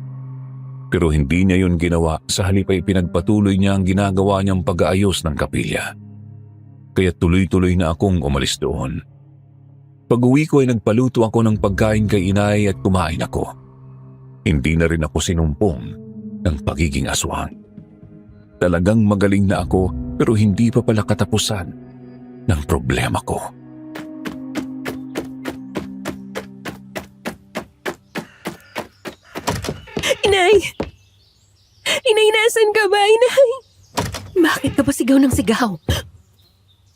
Speaker 4: Pero hindi niya yun ginawa, sa halip ay pinagpatuloy niya ang ginagawa niyang pag-aayos ng kapilya. Kaya tuloy-tuloy na akong umalis doon. Pag-uwi ko ay nagpaluto ako ng pagkain kay inay at kumain ako. Hindi na rin ako sinumpong ng pagiging aswang. Talagang magaling na ako pero hindi pa pala katapusan ng problema ko.
Speaker 6: Inay! Inay, nasan ka ba, Inay?
Speaker 2: Bakit ka ba sigaw ng sigaw?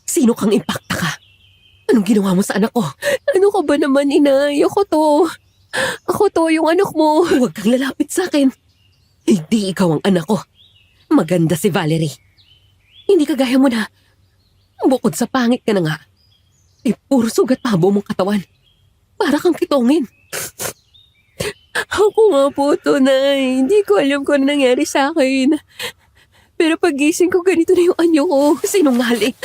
Speaker 2: Sino kang impakta ka? Anong ginawa mo sa anak ko?
Speaker 6: Ano ka ba naman, Inay? Ako to. Ako to, yung anak mo.
Speaker 2: Huwag kang lalapit sa akin. Hindi ikaw ang anak ko. Maganda si Valerie. Hindi kagaya mo na. Bukod sa pangit ka na nga, puro sugat pa buong mong katawan. Para kang kitongin.
Speaker 6: Ako nga po to, Nay. Hindi ko alam kung ano nangyari sa akin. Pero pagising ko, ganito na yung anyo ko.
Speaker 2: Sinungaling.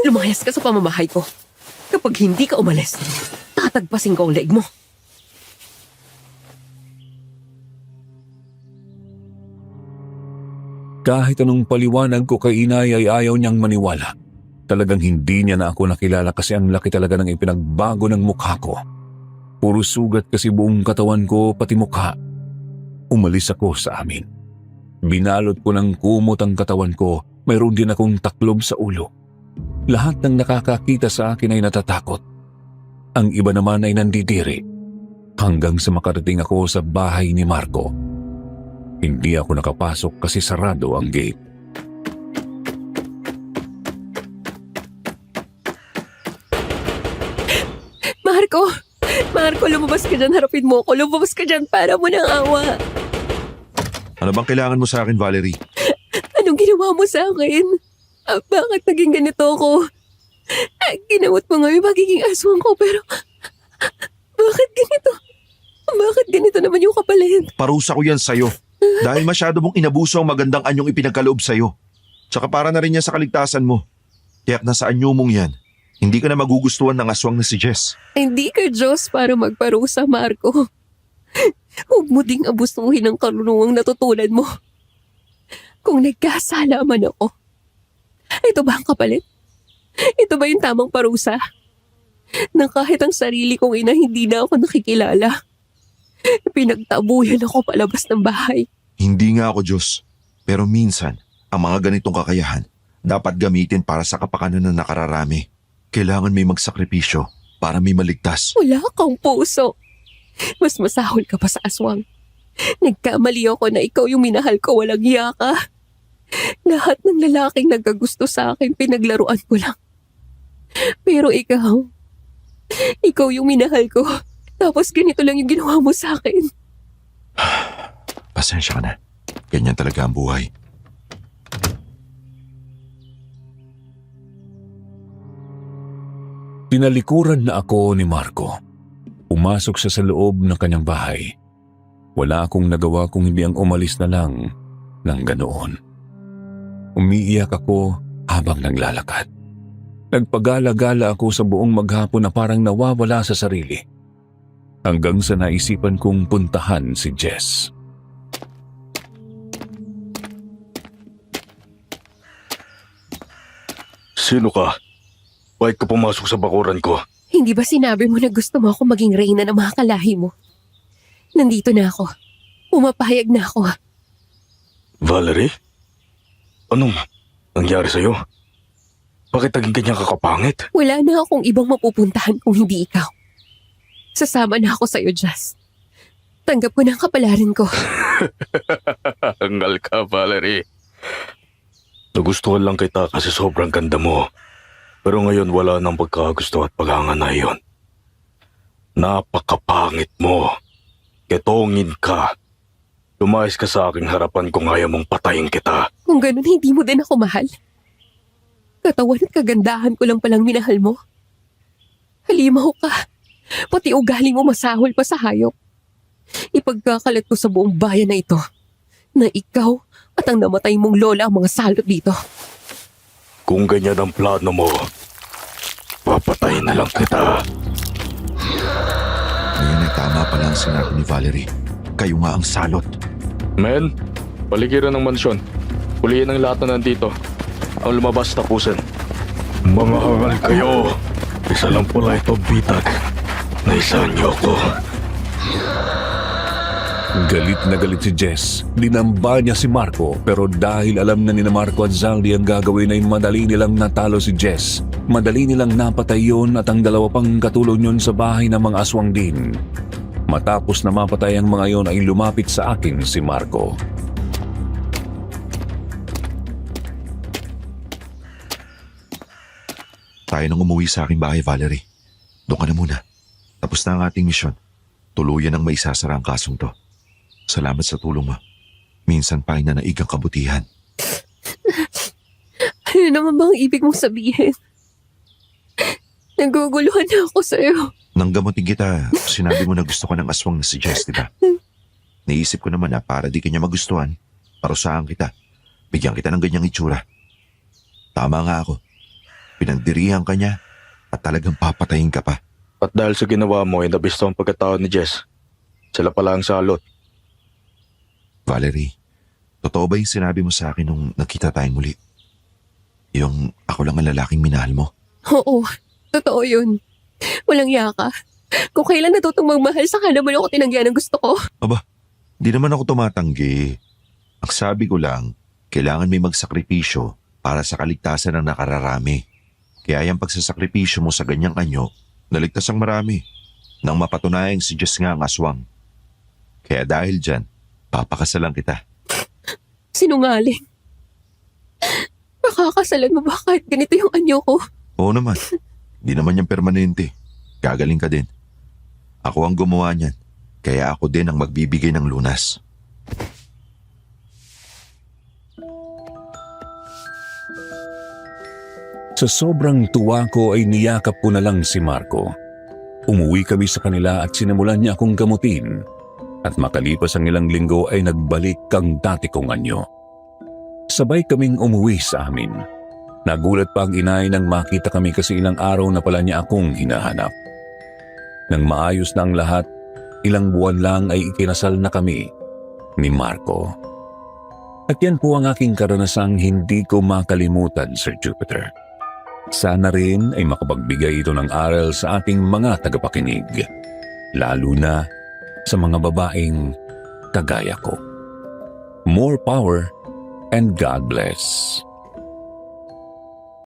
Speaker 2: Lumayas ka sa pamamahay ko. Kapag hindi ka umalis, tatagpasin ko ang leeg mo.
Speaker 4: Kahit anong paliwanag ko kay inay ay ayaw niyang maniwala. Talagang hindi niya na ako nakilala kasi ang laki talaga ng ipinagbago ng mukha ko. Puro sugat kasi buong katawan ko pati mukha. Umalis ako sa amin. Binalot ko ng kumot ang katawan ko, mayroon din akong taklob sa ulo. Lahat ng nakakakita sa akin ay natatakot. Ang iba naman ay nandidiri. Hanggang sa makarating ako sa bahay ni Marco. Hindi ako nakapasok kasi sarado ang gate.
Speaker 6: Marco! Marco, lumabas ka dyan. Harapin mo ako. Lumabas ka dyan para mo ng awa.
Speaker 3: Ano bang kailangan mo sa akin, Valerie?
Speaker 6: Anong ginawa mo sa akin? Bakit naging ganito ako? Ginawat mo nga yung magiging aswang ko, pero bakit ganito? Bakit ganito naman yung kapalit?
Speaker 3: Parusa ko yan sa'yo. Dahil masyado mong inabuso ang magandang anyong ipinagkaloob sa'yo. Tsaka para na rin yan sa kaligtasan mo. Tiyak na sa anyo mong yan, hindi ka na magugustuhan ng aswang na si Jess.
Speaker 6: Hindi ka Diyos para magparusa, Marco. Huwag mo ding abusuhin ang karunungang natutunan mo. Kung nagkasala man ako, ito ba ang kapalit? Ito ba yung tamang parusa? Na kahit ang sarili kong ina hindi na ako nakikilala. Pinagtabuyan ako palabas ng bahay.
Speaker 3: Hindi nga ako Diyos. Pero minsan, ang mga ganitong kakayahan dapat gamitin para sa kapakanan ng nakararami. Kailangan may magsakripisyo para may maligtas.
Speaker 6: Wala kang puso. Mas masahol ka pa sa aswang. Nagkamali ako na ikaw yung minahal ko, walang hiya ka. Lahat ng lalaking nagkagusto sa akin, pinaglaruan ko lang. Pero ikaw yung minahal ko. Tapos ganito lang yung ginawa mo sa akin.
Speaker 3: Pasensya ka na. Ganyan talaga ang buhay.
Speaker 4: Tinalikuran na ako ni Marco. Pumasok siya sa loob ng kanyang bahay. Wala akong nagawa kung hindi ang umalis na lang ng ganoon. Umiiyak ako habang naglalakad. Nagpagala-gala ako sa buong maghapon na parang nawawala sa sarili. Hanggang sa naisipan kong puntahan si Jess.
Speaker 5: Sino ka? Bakit ka pumasok sa bakuran ko?
Speaker 6: Hindi ba sinabi mo na gusto mo ako maging reyna ng mga kalahi mo? Nandito na ako. Pumapayag na ako.
Speaker 5: Valerie? Nangyari sa'yo? Bakit naging ganyan kakapangit?
Speaker 2: Wala na akong ibang mapupuntahan kung hindi ikaw. Sasama na ako sa'yo, Jess. Tanggap ko na ang kapalaran ko.
Speaker 5: Hangal ka, Valerie. Nagustuhan lang kita kasi sobrang ganda mo. Pero ngayon wala nang pagkagusto at paghanga na iyon. Napakapangit mo. Ketongin ka. Lumayas ka sa aking harapan kung ayaw mong patayin kita.
Speaker 2: Kung ganun, hindi mo din ako mahal. Katawan at kagandahan ko lang palang minahal mo. Halimaw ka. Pati ugali mo masahol pa sa hayop. Ipagkakalat ko sa buong bayan na ito na ikaw at ang namatay mong lola ang mga salot dito.
Speaker 5: Kung ganyan ang plano mo, papatayin na lang kita.
Speaker 3: Ngayon ay tama pala ang sinabi ni Valerie. Kayo nga ang salot.
Speaker 5: Men, paligiran ng mansyon. Pulihin ang lahat na nandito. Ang lumabas tapusin. Mga hangal kayo. Isa lang pala ito, bitag. Naisahan niyo ako.
Speaker 4: Galit na galit si Jess. Dinamba niya si Marco pero dahil alam na ni Marco at Zaldi ang gagawin ay madali nilang natalo si Jess. Madali nilang napatay yun at ang dalawa pang katulong yun sa bahay ng mga aswang din. Matapos na mapatay ang mga yon ay lumapit sa akin si Marco.
Speaker 3: Tayo nang umuwi sa aking bahay, Valerie. Doon ka na muna. Tapos na ang ating misyon. Tuluyan ang maisasara ang kasong to. Salamat sa tulong mo. Minsan pa ay nanaig ang kabutihan.
Speaker 2: Ano naman bang ibig mong sabihin? Naguguluhan na ako sa'yo.
Speaker 3: Nang gamutin kita, sinabi mo na gusto ko ng aswang na si Jess, di ba? Naisip ko naman na para di kanya magustuhan, parusahan kita. Bigyan kita ng ganyang itsura. Tama nga ako. Pinagdirihan ka niya at talagang papatayin ka pa.
Speaker 5: At dahil sa ginawa mo ay nabisto ang pagkatao ni Jess. Sila pala ang salot.
Speaker 3: Valerie, totoo ba yung sinabi mo sa akin nung nagkita tayong muli? Yung ako lang ang lalaking minahal mo?
Speaker 2: Oo, totoo yun. Walang yaka. Kung kailan natutong magmahal, saka naman ako tinanggihan ng gusto ko.
Speaker 3: Aba, di naman ako tumatanggi. Ang sabi ko lang, kailangan may magsakripisyo para sa kaligtasan ng nakararami. Kaya yung pagsasakripisyo mo sa ganyang anyo, naligtas ang marami. Nang mapatunayang si Jess nga ang aswang. Kaya dahil dyan, papakasalan kita.
Speaker 2: Sinungaling. Makakasalan mo ba kahit ganito yung anyo ko?
Speaker 3: Oo naman, di naman yan permanente. Gagaling ka din. Ako ang gumawa niyan, kaya ako din ang magbibigay ng lunas.
Speaker 4: Sa sobrang tuwa ko ay niyakap ko na lang si Marco. Umuwi kami sa kanila at sinimulan niya akong gamutin. At makalipas ang ilang linggo ay nagbalik ang dati kong anyo. Sabay kaming umuwi sa amin. Nagulat pa ang inay nang makita kami kasi ilang araw na pala niya akong hinahanap. Nang maayos na ang lahat, ilang buwan lang ay ikinasal na kami ni Marco. At yan po ang aking karanasang hindi ko makalimutan, Sir Jupiter. Sana rin ay makapagbigay ito ng aral sa ating mga tagapakinig, lalo na sa mga babaeng kagaya ko. More power and God bless.